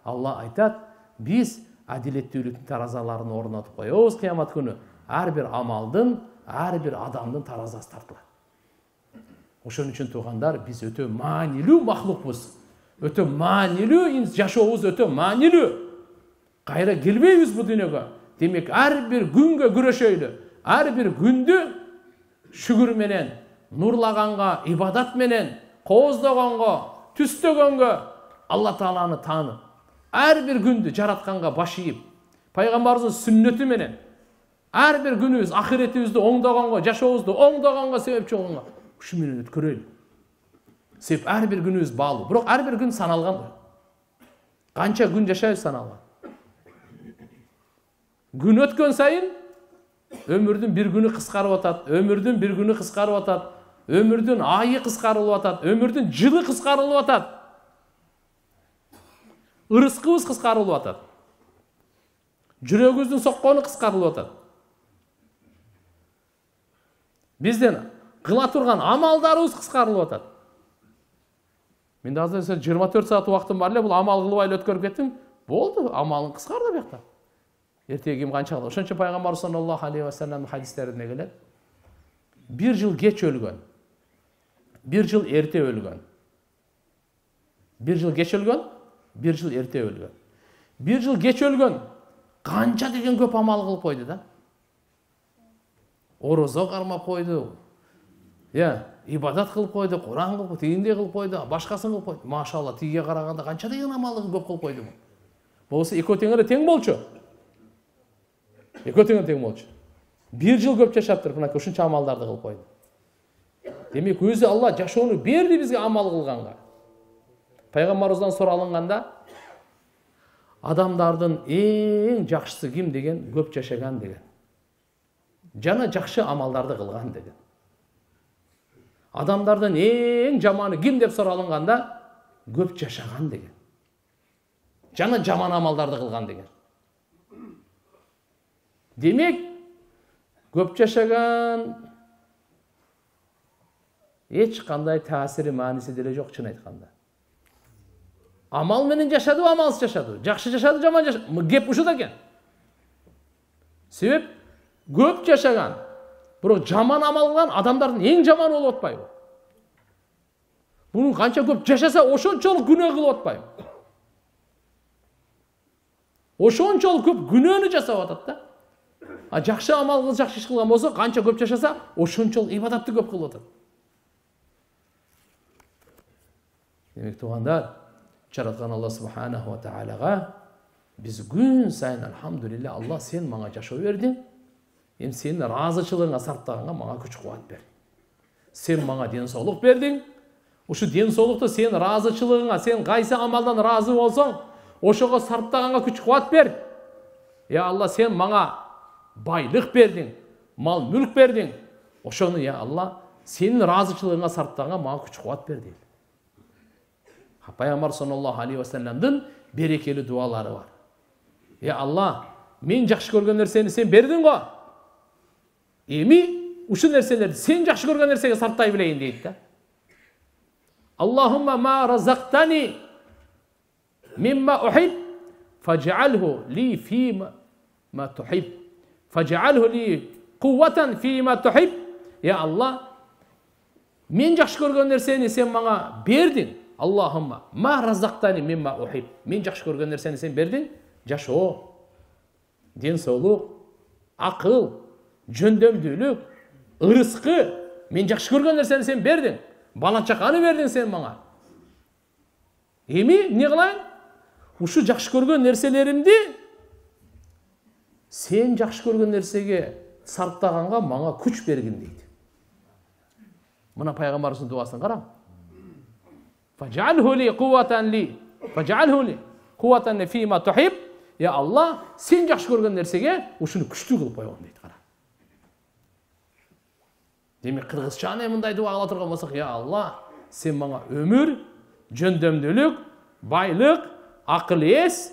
Алла айтат, биз адилеттүүлүктүн таразаларын орнотуп коебуз кыямат күнү. Ар бир амалдын, ар бир адамдын таразасы тартылат. Ошон үчүн туугандар, биз өтө маанилүү махлукпуз. Өтө маанилүү жашообуз, өтө маанилүү. Кайра келбейбиз бул дүйнөгө. Демек, ар бир күнгө күрөшөйлү. Ар бир күндү шүгүр менен, нурлаганга, ибадат менен, кооздогонго, түстөгөнгө Алла Тааланы таанып, ар бир күндү жаратканга баш ийип, пайгамбарыбыздын сүннөтү менен ар бир күнүбүз ахиретибизди оңдогонго, жашообузду оңдогонго себепчи болгонго ушу менен өткөрөлү. Себеп ар бир күнүбүз баалуу, бирок ар бир күн саналган. Канча күн жашайбыз саналган. Күн өткөн сайын өмүрдүн бир күнү кыскарып атат, өмүрдүн бир күнү кыскарып атат, өмүрдүн айы кыскарылып атат, өмүрдүн жылы кыскарылып атат. Ырыскыбыз кыскарылып атат. Жүрөгүбүздүн соккону кыскарылып атат. Бизден кыла турган амалдарыбыз кыскарылып атат. Менде азыр 24 саат убактым бар эле, бул амал кылбай эле өткөрүп кеттим. Болду, амалың кыскарды бuyakta. Эртеге ким канча кылды? Ошон үчүн пайгамбар саллаллаху алейхи ва саллям хадистерине келет. Bir жыл geç өлгөн. Bir жыл эрте өлгөн. Bir жыл geç өлгөн, bir жыл эрте өлгөн. Bir жыл geç өлгөн. Канча деген көп амал кылып койду да. Орозо кармап койду. Ибадат кылып койду, Куран кылып, тигиндей кылып койду, башкасын кылып койду. Машалла, тигиге караганда канча деген амалын көп кылып койду. Болсо экөө теңире тең болчу. Экөө теңире тең болчу. Bir жыл көп жашаптыр, мына ушунча амалдарды кылып койду. Демек, өзү Алла жашоону берди бизге амал кылганга. Пайгамбарыбыздан суралынганда адамдардын эң жакшысы ким деген, көп жашаган деген. Жана жакшы амалдарды кылган деген. Адамдардын эң жаманы ким деп суралынганда, көп жашаган деген. Жана жаман амалдарды кылган деген. Демек, көп жашаган эч кандай таасири, мааниси деле жок, чын айтканда. Амал менен жашады, амалсыз жашады. Жакшы жашады, жаман жашады. Кеп ушуда экен. Себеп көп жашаган, бирок жаман амал кылган адамдардын эң жаманы болуп атпайбы? Бунун канча көп жашаса, ошончолук күнөө кылып атпайбы? Ошончолук көп күнөөнү жасап атат да. Жакшы амал кылып, жакшы иш кылган болсо, канча көп жашаса, ошончолук ибадатты көп кылып атат. Демек, тугандар, жараткан Алла субханаху ва таалага биз күн сайын алхамдулилля, Алла сен мага жашоо бердиң. Эми сенин ыраазычылыгыңа сарптаганга мага күч кубат бер. Сен мага ден соолук бердиң. Ушу ден соолукту сен ыраазычылыгыңа, сен кайсы амалдан ыраазы болсоң, ошого сарптаганга күч кубат бер. Я Алла, сен мага байлык бердиң, мал мүлк бердиң. Ошону, я Алла, сенин ыраазычылыгыңа сарптаганга мага күч кубат бер дейт. Пайгамбар саллаллаху алейхи ва салламдын берекелүү дуалары бар. Я Алла, мен жакшы көргөн нерсени сен бердиң го. Эми ушул нерселерди сен жакшы көргөн нерсеге сарптай билейин дейт да. Аллахумма ма разактани мимма ухиб фаж'алhu ли фима ма тухиб фаж'алhu ли кувватан фима тухиб. Я Алла, мен жакшы көргөн нерсени сен мага бердиң. Аллахумма ма разактани мимма ухиб. Мен жакшы көргөн нерсени сен бердиң. Жашоо, ден соолук, акыл, жөндөмдүүлүк, ырыскы. Мен жакшы көргөн нерсени сен бердиң. Бала чаканы бердиң сен мага. Эми эмне кылайын? Ушу жакшы көргөн нерселеримди сен жакшы көргөн нерсеге сарптаганга мага күч бергин дейт. Мына пайгамбарыбыздын дуасын караң. Фаж'алhu ли кувватан ли фаж'алhu ли кувватан фима тухиб. Я Алла, сен жакшы көргөн нерсеге ушуну күчтүү кылып койгон дейт. Кара. Демек, кыргызчаны мындай дуа кыла турган болсок, я Алла, сен мага өмүр, жөндөмдүүлүк, байлык, акыл эс,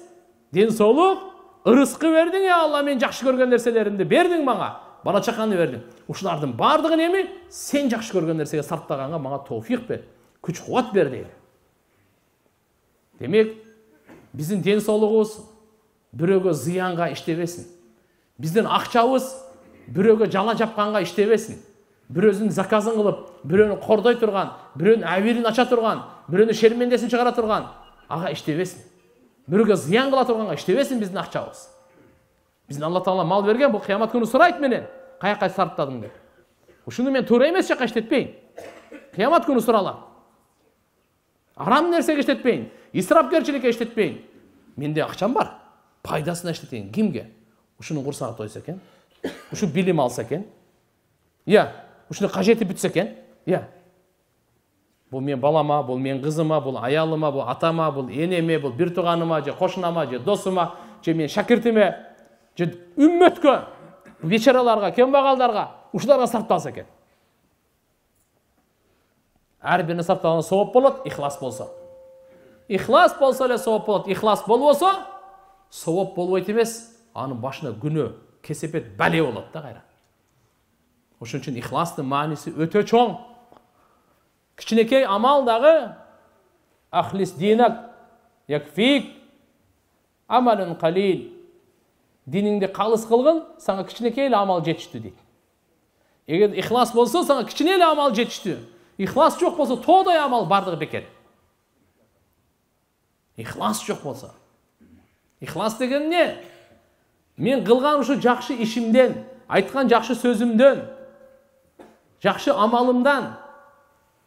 ден соолук, ырыскы бердиң. Я Алла, мен жакшы көргөн нерселеримди бердиң мага. Бала чаканы бердиң. Ушулардын бардыгын эми сен жакшы көргөн нерсеге сарптаганга мага тоофик бер, күч кубат бер дейт. Демек, биздин ден соолугубуз бирөөгө зыянга иштебесин. Биздин акчабыз бирөөгө жала жапканга иштебесин. Бирөөзүн заказын кылып, бирөөнү кордой турган, бирөөнүн абилин ача турган, бирөөнүн шермендесин чыгара турган ага иштебесин. Бирөөгө зыян кыла турганга иштебесин биздин акчабыз. Биздин Алла Таала мал берген, бул кыямат күнү сурайт менен. Каяка сарптадың деп. Ушуну мен туура эмес жакка иштетпейин. Кыямат күнү суралам. Арам нерсеге иштетпейин, исрапкерчиликке иштетпейин. Менде акчам бар. Пайдасына иштетейин. Кимге? Ушуну курсагы тойсо экен. Ушу билим алса экен. Ушуну кажети бүтсө экен. Бул мен балама, бул мен кызыма, бул аялыма, бул атама, бул энеме, бул бир тууганыма, же кошунама, же досума, же мен шакиртиме, же үммөткө, бечараларга, кембагалдарга, ушуларга сарпталса экен. Ар бирине сарпталган сооп болот, ихлас болсо. Ихлас болсо эле сооп болот. Ихлас болбосо, сооп болбойт эмес, анын башына күнөө, кесепет, бале болот да кайра. Ошон үчүн ихластын мааниси өтө чоң. Кичинекей амал дагы ахлис динак якфик амалун калил. Диниңди калыс кылгын, сага кичинекей эле амал жетиштүү дейт. Эгер ихлас болсо, сага кичине эле амал жетиштүү. Ихлас жок болсо, тоодой амал бардыгы бекер. Ихлас жок болсо. Ихлас деген эмне? Мен кылган ушу жакшы ишимден, айткан жакшы сөзүмдөн, жакшы амалымдан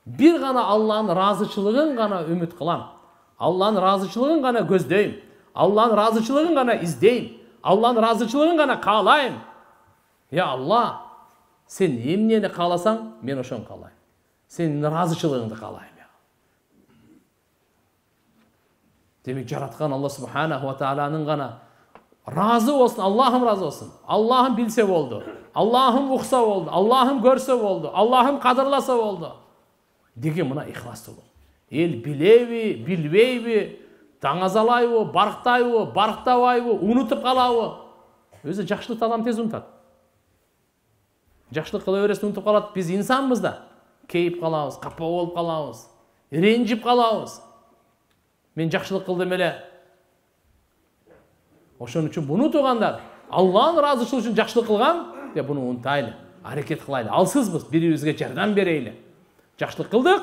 бир гана Алланын ыраазычылыгын гана үмүт кылам. Алланын ыраазычылыгын гана көздөйм. Алланын ыраазычылыгын гана издейм. Алланын ыраазычылыгын гана каалайм. Я Алла, сен эмнени кааласаң, мен ошону каалайм. Сенин ыраазычылыгыңды каалайм. Демек, жараткан Алла субханаху ва тааланын гана разы болсун, Аллахым разы болсун. Аллахым билсе болду. Аллахым укса болду. Аллахым көрсө болду. Аллахым кадырласа болду. Деген мына ихластуу. Эл билеби, билбейби, таңазалайбы, барктайбы, барктабайбы, унутуп калабы? Өзү жакшылыкты адам тез унутат. Жакшылык кыла бересин унутуп калат. Биз инсанбыз да. Кейип калабыз, капа болуп калабыз, ренжип калабыз. Мен жакшылык кылдым эле. Ошон үчүн буну туугандар, Алланын ыраазычылыгы үчүн жакшылык кылгам, деп буну унутайлы, аракет кылайлы. Алсызбыз, бирибизге жардам берейли. Жакшылык кылдык,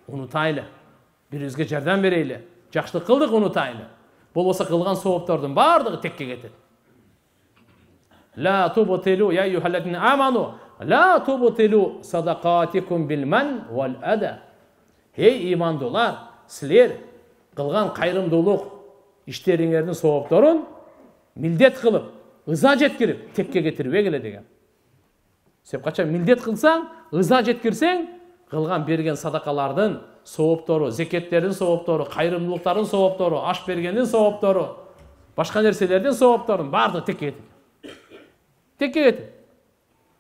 унутайлы. Бирибизге жардам берейли. Жакшылык кылдык, унутайлы. Болбосо кылган сооптордун бардыгы текке кетет. La tubtilu ya eyyuhellezine amanu la tubtilu sadaqatikum bil man wal ada. Ey imandılar, sizler kılgan kayrımdılık işlerinizin soğuptorun mildet kılıp, ıza jetkirip, tekke getirip gele degen. Sen kaçan mildet kılsan, ıza jetkirsen, kılgan bergen sadakalardın soğuptoru, zeketlerin soğuptoru, kayrımdılıkların soğuptoru, aş bergenin soğuptoru, başka nerselerden soğuptorun bardı tekke getir. Tekke getir.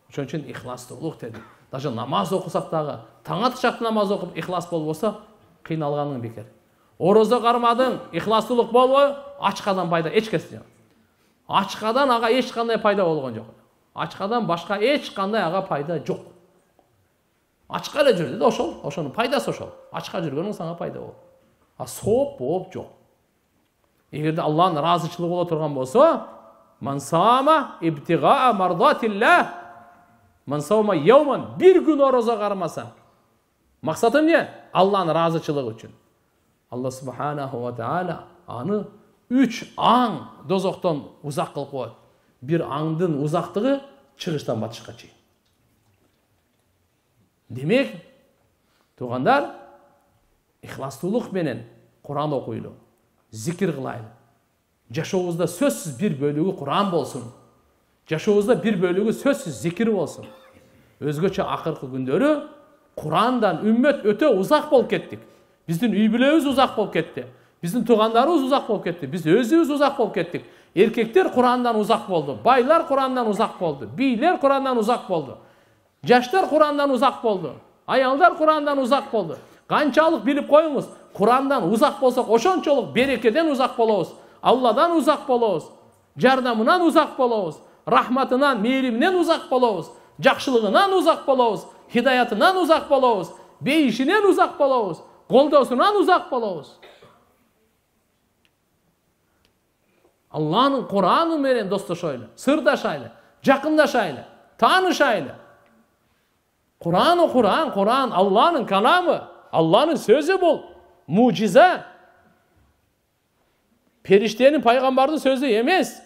Şonun için ihlastılık dedi. Даже namaz okusak dağı, taң atышак namaz okup ihlas bolbosa, kıyналганың бекер. Oroza кармадың, ихластуулук болбой, ачкадан пайда эч кеси жок. Ачкадан ага эч кандай пайда болгон жок. Ачкадан башка эч кандай ага пайда жок. Ачка эле жүр, ошол, ошонун пайдасы ошол. Ачка жүргөнүң сага пайда болот. А сооп болуп жок. Эгерде Аллахтын ыраазычылыгы боло турган болсо, ман сама ибтигаа мардатиллах. Ман сама яуман, bir gün ороза кармаса. Максатым эмне? Аллахтын ыраазычылыгы үчүн. Allah subhanahu wa ta'ala anı 3 aң dozokton uzak kılıp koyat. Bir aңдын uzaktığı çıkıştan batışka çeyin. Demek, tuğandar, ihlastuluk menen Kur'an okuylu, zikir kılaylı. Jaşoğuzda sözsüz bir bölüğü Kur'an bolsun. Jaşoğuzda bir bölüğü sözsüz zikir bolsun. Özgöçe akırkı gündörü Kur'an'dan ümmet öte uzak bol kettik. Біздің үй-бүлөбүз uzak болып кетті. Біздің туғандарыбыз uzak болып кетті. Біз өзіміз uzak болып кеттік. Еркектер Құрандан uzak болды. Байлар Құрандан uzak болды. Бийлер Құрандан uzak болды. Жаштар Құрандан uzak болды. Аялдар Құрандан uzak болды. Қаншалық біліп қойыңыз, Құрандан uzak болсақ, ошончолук берекеден uzak болобуз. Алладан uzak болобуз. Жардамынан uzak болобуз. Рахматынан, мейриминен uzak болобуз. Жакшылыгынан uzak болобуз. Hidaятынан uzak болобуз. Бейишинен uzak болобуз. Қолдауsundan uzak bolobuz. Allah'ın Kur'an'ı menen dostoşaylı, sırdaşaylı, jakındaşaylı, tanışaylı. Kur'an Allah'ın kalamı, Allah'ın sözü bul, mucize. Periştenin, peygamberin sözü emez.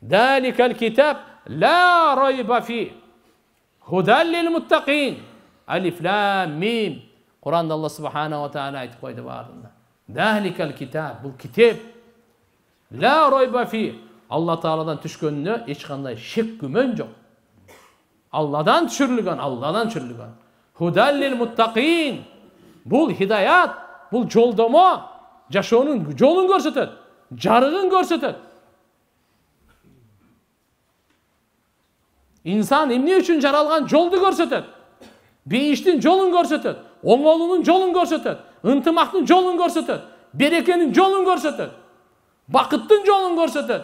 Dalikel kitap la rayba fi hudal lil muttaqin. Alif lam mim. Kur'an'da Allah subhanahu wa ta'ala aytip koydu bağrında. Dahlikel kitab, bu kitap. La rayba fi. Allah Ta'ala'dan түшкөнүнө eç kanday şek gümön yok. Allah'dan düşürülgön. Hudallil muttaqin. Bul hidayat, bul joldomo, jaşoonun jolun көрсөтөт, жарыгын көрсөтөт. İnsan emne üçün жаралган жолду көрсөтөt. Бейиштин жолун көрсөтөt. Оңолунун жолун көрсөтөт, ынтымактын жолун көрсөтөт, берекенин жолун көрсөтөт, бакыттын жолун көрсөтөт.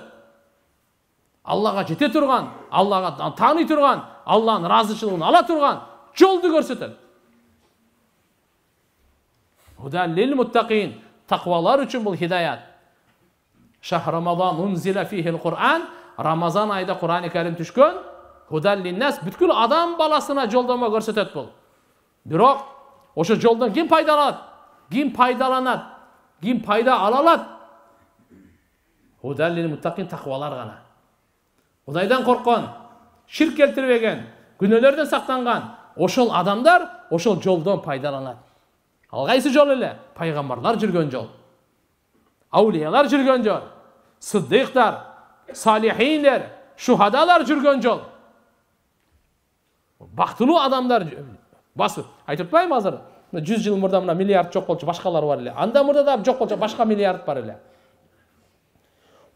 Аллага жете турган, Аллага тааный турган, Алланын ыраазычылыгын ала турган жолду көрсөтөт. Hudal lil muttaqin, takvalar üçün bul hidayat. Şahr Ramazan unzila fihil Kur'an, Ramazan ayda Kur'an-ı Kerim түшкөн. Hudal linnas, бүткүл адам баласына жолдомо көрсөтөt бул. Бирок ошо жолдон ким пайдаланат? Ким пайда ала алат? Hudal lil muttaqin, takvalar гана. Кудайдан корккон, ширк келтирбеген, күнөөлөрдөн сактанган ошол адамдар ошол жолдон пайдаланат. Ал кайсы жол эле? Пайгамбарлар жүргөн жол. Аулиялар жүргөн жол. Сыддыктар, салихиндер, шухадалар жүргөн жол. Бактылуу адамдар басып айтып атпаймынбы азыр? 100 жыл мурда мына миллиард жок болчу, башкалар бар эле. Анда мурда да жок болчу, башка миллиард бар эле.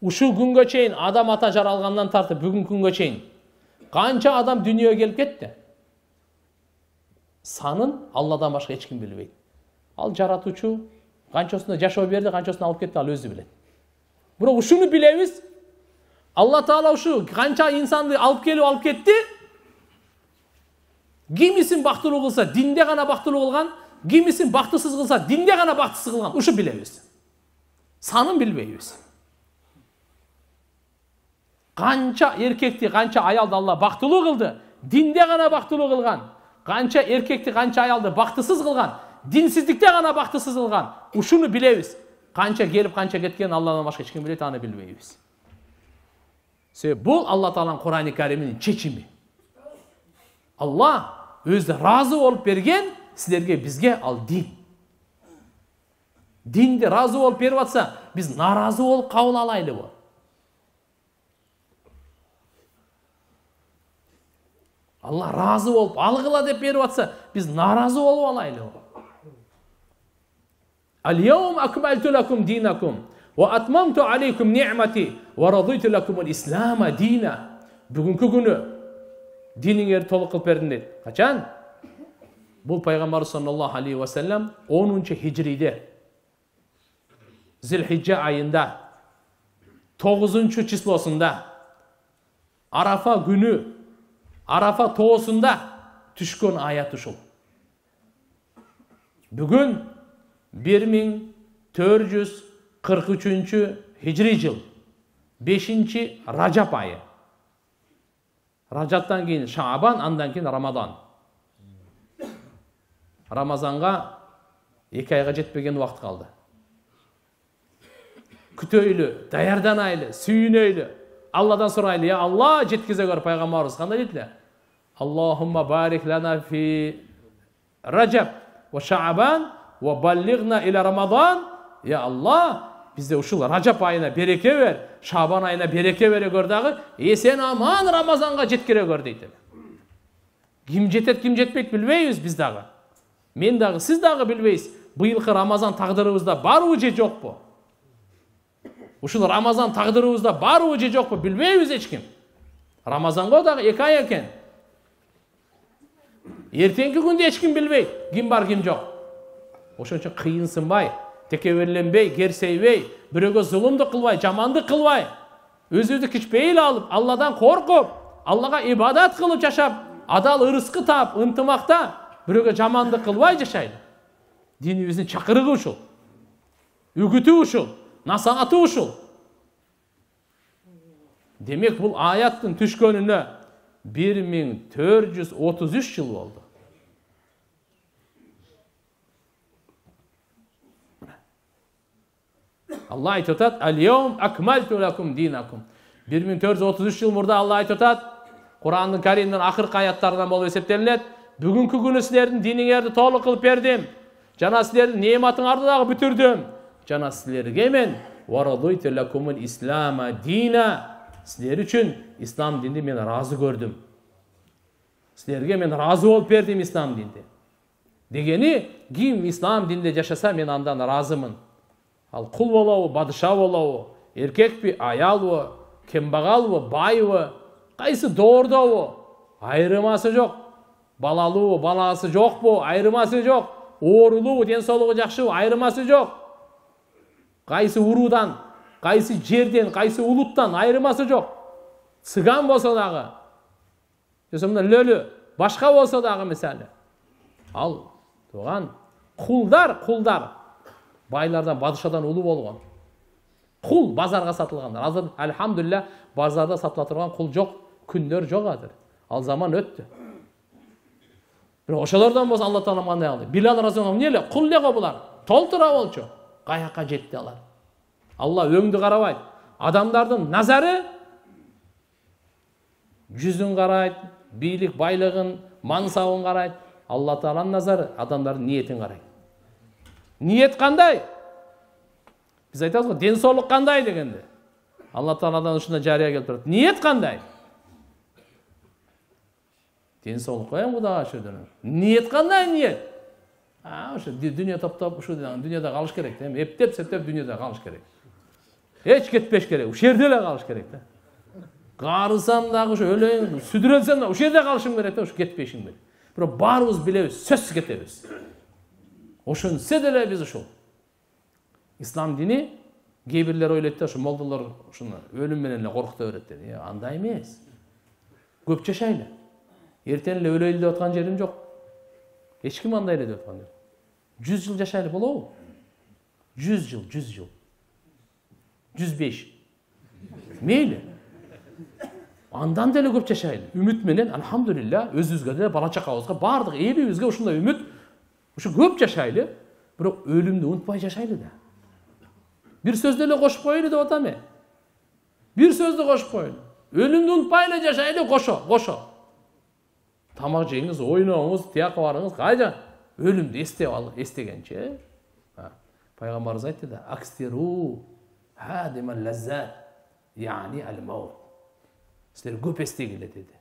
Ушул күнгө чейин адам ата жаралгандан тартып бүгүнкү күнгө чейин канча адам дүйнөгө келип кетти? Санын Алладан башка эч ким билбейт. Ал жаратуучу канчасына жашоо берди, канчасына алып кетти, ал өзү билет. Бирок ушуну билебиз. Алла Таала ушу канча инсанды алып келип алып кетти. Кимисин бактылуу кылса, динде гана бактылуу кылган, кимисин бактысыз кылса, динде гана бактысыз кылган. Ушу билебиз. Санын билбейбиз. Канча эркекти, канча аялды Алла бактылуу кылды, динде гана бактылуу кылган. Канча эркекти, канча аялды бактысыз кылган, динсиздикте гана бактысыз кылган. Ушуну билебиз. Канча келип, канча кеткен Алладан башка эч ким билет, аны билбейбиз. Бул Алла Тааланын Кур'ан-ы Кариминин чечими. Алла өзү разы болуп берген силерге, бизге ал дин. Динди разы болуп берип атса, биз наразы болуп кабыл алайлыбы? Алла разы болуп алгыла деп берип атса, биз наразы болуп алайлыбы? Ал-яум акмалту лакум динакум ва атмамту алейкум ни'мати ва радиту лакум ал-ислама дина. Бүгүнкү күнү диниңерди толук кылып бердим дейт. Качан? Бул пайгамбар саллаллаху алейхи ва саллям 10-хижриде Зилхиджа айында 9-числосунда Арафа күнү Арафа тоосунда түшкөн аят ушул. Бүгүн 1443 хижри жыл 5 Ражап айы. Ражаптан кийин Шаабан, андан кийин Рамадан. Рамазанга 2 айга жетпеген убакыт калды. Күтөйлү, даярданайлы, сүйүнөйлү. Алладан сурайлы, я Алла жеткизе көр. Пайгамбарыбыз кандай дейтиле? Аллахумма барик лана фи Ражаб ва Шаабан ва баллигна иля Рамадан. Я Алла, бизде ушул Ражап айына береке бер, Шаабан айына береке бере көр дагы, эсен аман Рамазанга жеткире көр дейт. Ким жетет, ким жетпейт билбейбиз биз дагы. Мен дагы, сиз дагы билбейсиз. Быйылкы Рамазан тагдырыбызда барбы же жокпу? Ушул Рамазан тагдырыбызда барбы же жокпу билбейбиз эч ким. Рамазанга дагы 2 ай экен. Эртеңки күндө эч ким билбейт, ким бар, ким жок. Ошон үчүн кыйынсынбай, текеберленбей, керсейбей, бирөөгө зулумдук кылбай, жамандык кылбай, өзүбүздү кичпейил алып, Алладан коркуп, Аллага ибадат кылып жашап, адал ырыскы таап, ынтымакта бирөөгө жамандык кылбай жашайлы. Динибиздин чакырыгы ушул. Үгүтү ушул. Насааты ушул. Демек бул аяттын түшкөнүнө 1433 жыл болду. Алла айтып атат: "Ал-яум акмалту лакум динакум." 1433 жыл мурда Алла айтып атат, Кур'андын Каримдин акыркы аяттарынан болуп эсептелет. Бүгүнкү күнү силердин диниңерди толук кылып бердим. Жана силердин неmatыңарды дагы бүтүрдүм. Жана силерге мен варадуйту лакумул ислама дина. Силер үчүн ислам динди мен разы көрдүм. Силерге мен разы болуп бердим ислам динди. Дегени, ким ислам динде жашаса мен андан разымын. Ал кул болобу, бадыша болобу, эркекпи, аялбы, кембагалбы, байбы, кайсы доордобу, айырмасы жок. Балалуу, баласы жокпу, айырмасы жок. Оорулуу, ден соолугу жакшыбы, айырмасы жок. Кайсы уруудан, кайсы жерден, кайсы улуттан айырмасы жок. Цыган болсо дагы, лөлү, башка болсо дагы мисалы. Ал туган кулдар байлардан, бадышадан улуу болгон. Кул базарга сатылгандар. Азыр алхамдулилля базарда сатыла турган кул жок, күндөр жок азыр. Ал заман өттү. Бирок ошолордон болсо Алла Таала кандай кылды? Билал разияллаху анху эле кул эле булар. Толтура болчу. Каяка жетти алар? Алла өңдү карабайт. Адамдардын назары жүзүн карайт, бийлик байлыгын, мансабын карайт. Алла Тааланын назары адамдардын ниетин карайт. Ниет кандай? Биз айтабыз го, ден соолук кандай дегенде. Алла Тааладан ушундай жарыя келип турат. Ниет кандай? Ден соолук коем Кудайга шүгүр. Ниет кандай ниет? Ошо дүйнө топтоп, ушу дүйнөдө калыш керек. Эптеп, септеп дүйнөдө калыш керек. Эч кетпеш керек. Ушул жерде эле калыш керек да. Карысам дагы ушу өлөйүн, сүдүрөлсөм да ушул жерде калышым керек да, ушу кетпешим керек. Бирок баарыбыз билебиз, сөзсүз кетебиз. Ошонсе деле биз ушул. Ислам дини кээ бирлер ойлойт да, ушу молдолор ушуну өлүм менен эле коркута берет дейт. Андай эмес. Көп жашайлы. Эртең эле өлөйлү деп аткан жерим жок. Эч ким андай эле деп аткан жок. 100 жыл жашайлы болобу? 100 жыл, 100 жыл. 105. Мейли. Андан деле көп жашайлы. Үмүт менен, алхамдулилля, өзүбүзгө деле, бала чакабызга, бардык элибизге ушундай үмүт, ушу көп жашайлы, бирок өлүмдү унутпай жашайлы да. Бир сөздү эле кошуп коелу деп атам мен. Бир сөздү кошуп коелу. Өлүмдү унутпай эле жашайлы кошо. Тамак жеңиз, ойноңуз, тияка барыңыз, кайда? Өлүмдү эстегенче. Пайгамбарыбыз айтты да: "Акстиру хадимал лаззат, яни ал-маут." Силер көп эстегиле деди.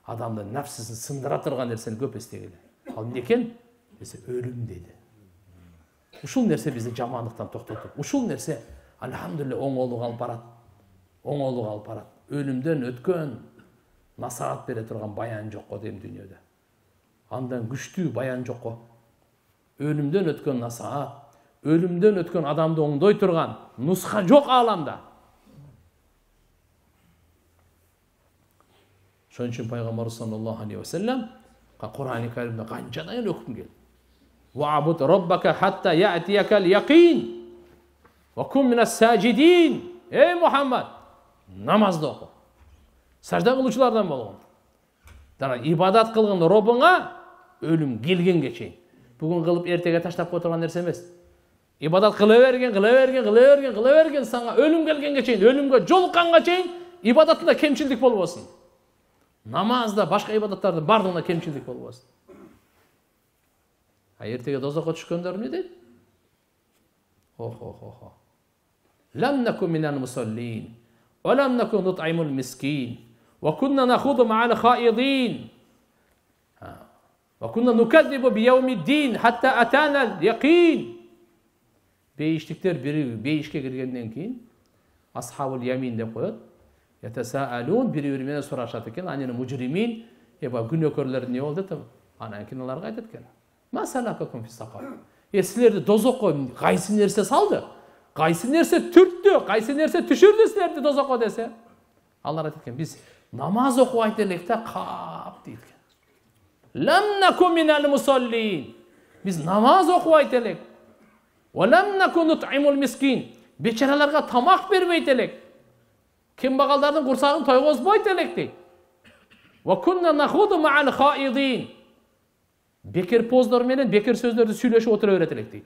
Адамдын нафсысын сындыра турган нерсени көп эстегиле. Ал эмне экен? Десе өлүм деди. Ушул нерсе бизди жамандыктан токтотуп, ушул нерсе алхамдулилля оңолууга алып барат. Өлүмдөн өткөн насаат бере турган баян жок го дейм дүйнөдө. Андан күчтүү баян жок го. Өлүмдөн өткөн насаат, өлүмдөн өткөн адамды оңдой турган нуска жок ааламда. Ошон үчүн пайгамбар саллаллаху алейхи ва саллям Кур'ан-ы Каримде канчадан өкүм келди. Вa'bud rabbaka hatta ya'tiyakal yaqin wa kun minas sajidin. Ey Muhammed, namazды oku. Сажда кылуучулардан болгон. Дана ибадат кылган Робуңа өлүм келгенге чейин. Бүгүн кылып эртеге таштап кое турган нерсе эмес. Ибадат кыла берген, сага өлүм келгенге чейин, өлүмгө жолукканга чейин ибадатында кемчилдик болбосун. Намазда, башка ибадаттарда бардыгында кемчилдик болбосун. Эртеге дозокко түшкөндөр эмне дейт? Лам накун минал мусаллин, ва лам накун нут'имул мискин, ва кунна нахуду ма'ал хаидин, ва кунна нукаддибу бияумиддин, хатта атана яқин. Бейиштиктер бейишке киргенден кийин асхабул ямин деп коет. Ятасаалун, бири-бири менен сурашат экен, анын мужримин, күнөөкөрлөр эмне болду деп, анан кийин аларга айтат экен. Масалакакум фис-сакар. Силерди дозокко кайсы нерсе салды? Кайсы нерсе түрттү? Кайсы нерсе түшүрдү силерди дозокко десе? Алар айтат экен, биз намаз окубайт элек да кап дейт экен. Лам накун минал мусаллин. Биз намаз окубайт элек. Ва лам накун нут'имул мискин. Бечараларга тамак бербейт элек. Кембагалдардын курсагын тойгозбойт элек дейт. Ва кунна нахуду ма'ал хаидин. Бекер поздор менен бекер сөздөрдү сүйлөшүп отура берет элек дейт.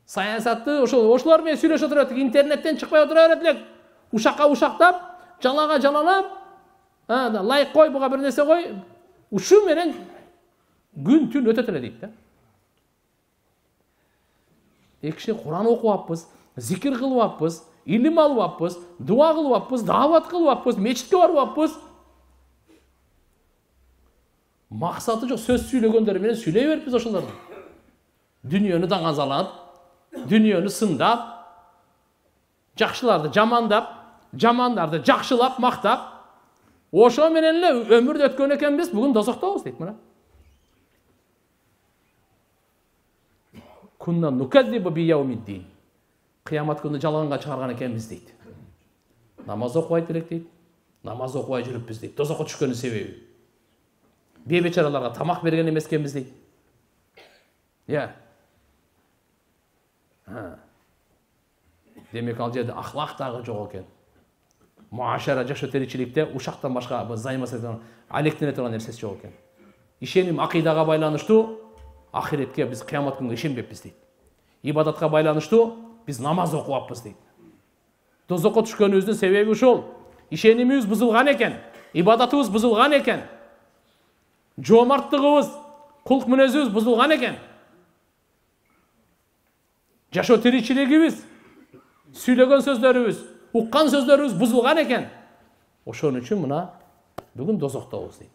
Саясатты ошолор менен сүйлөшүп отура берет, интернеттен чыкпай отура берет элек. Ушакка ушактап, жалага жалалап, лайк кой, буга бир нерсе кой. Ушу менен күн түн өтөт эле дейт да. Киши Куран окуаппыз, зикир кылып илим алып дуа кылып дават кылып мечитке барып Максаты жок, сөз сүйлөгөндөр менен сүйлөй бериппиз ошолорду. Дүйнөнү даңазалап, дүйнөнү сындап, жакшыларды жамандап, жамандарды жакшылап, мактап, ошо менен эле өмүрдү өткөн экенбиз, бүгүн дозоктобуз дейт мына. Кунна нукаддибу бияумиддин. Кыямат күнү жалганга чыгарган экенбиз дейт. Намаз окубайт элек дейт. Намаз окубай жүрүппүз дейт. Дозокко түшкөнүн себеби. Бейбечараларга тамак берген эмес экенбиз дейт. Демек ал жерде ахлак дагы жок экен. Муашара жашоо тиричиликте ушактан башка займасадан алектене турган нерсеси жок экен. Ишеним акыйдага байланыштуу, ахиретке биз кыямат күнүгө ишенбеппиз дейт. Ибадатка байланыштуу, биз намаз окубаппыз дейт. Дозокко түшкөнүбүздүн себеби ушул. Ишенимибиз бузулган экен, ибадатыбыз бузулган экен. Жомарттыгыбыз, кулк мүнөзүбүз бузулган экен. Жашоо тиричилигибиз, сүйлөгөн сөздөрүбүз, уккан сөздөрүбүз бузулган экен. Ошон үчүн мына бүгүн дозоктобуз дейт.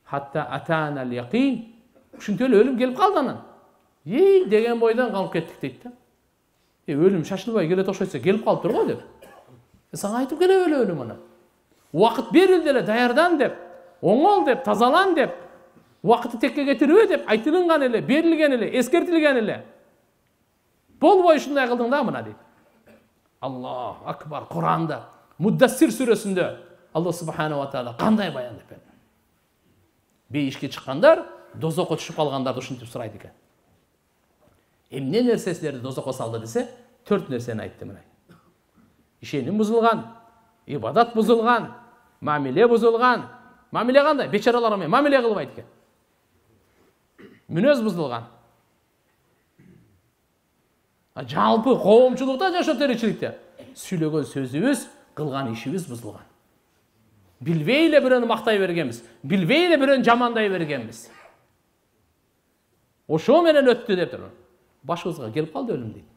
Хатта атанал яқин. Ушинтип эле өлүм келип калды анан. Деген бойдон калып кеттик дейт да. Өлүм шашылбай келет окшойсо келип калыптыр го деп. Сага айтып келе беле өлүм ана. Убакыт берилди эле, даярдан деп, оңол деп, тазалан деп, убакытты текке кетирбе деп айтылган эле, берилген эле, эскертилген эле. Болбой ушундай кылдың да мына дейт. Аллах акбар. Куранда Муддассир сүрөсүндө Аллах субхана ва таала кандай баяндап берди. Бейишке чыккандар, дозокко түшүп калгандарды ушинтип сурайт экен. Эмне нерсе силерди дозокко салды десе, 4 нерсени айтты мына. Ишеним бузулган, ибадат бузулган, мамиле бузулган. Мамиле кандай? Бечаралар менен мамиле кылбайт экен. Мүнөз бузулган. Жалпы коомчулукта жашоо тиричиликте сүйлөгөн сөзүбүз, кылган ишибиз бузулган. Билбей эле бирөөнү мактай бергенбиз. Билбей эле бирөөнү жамандай бергенбиз. Ошо менен өттү деп туруп. Башыбызга келип калды өлүм дейт.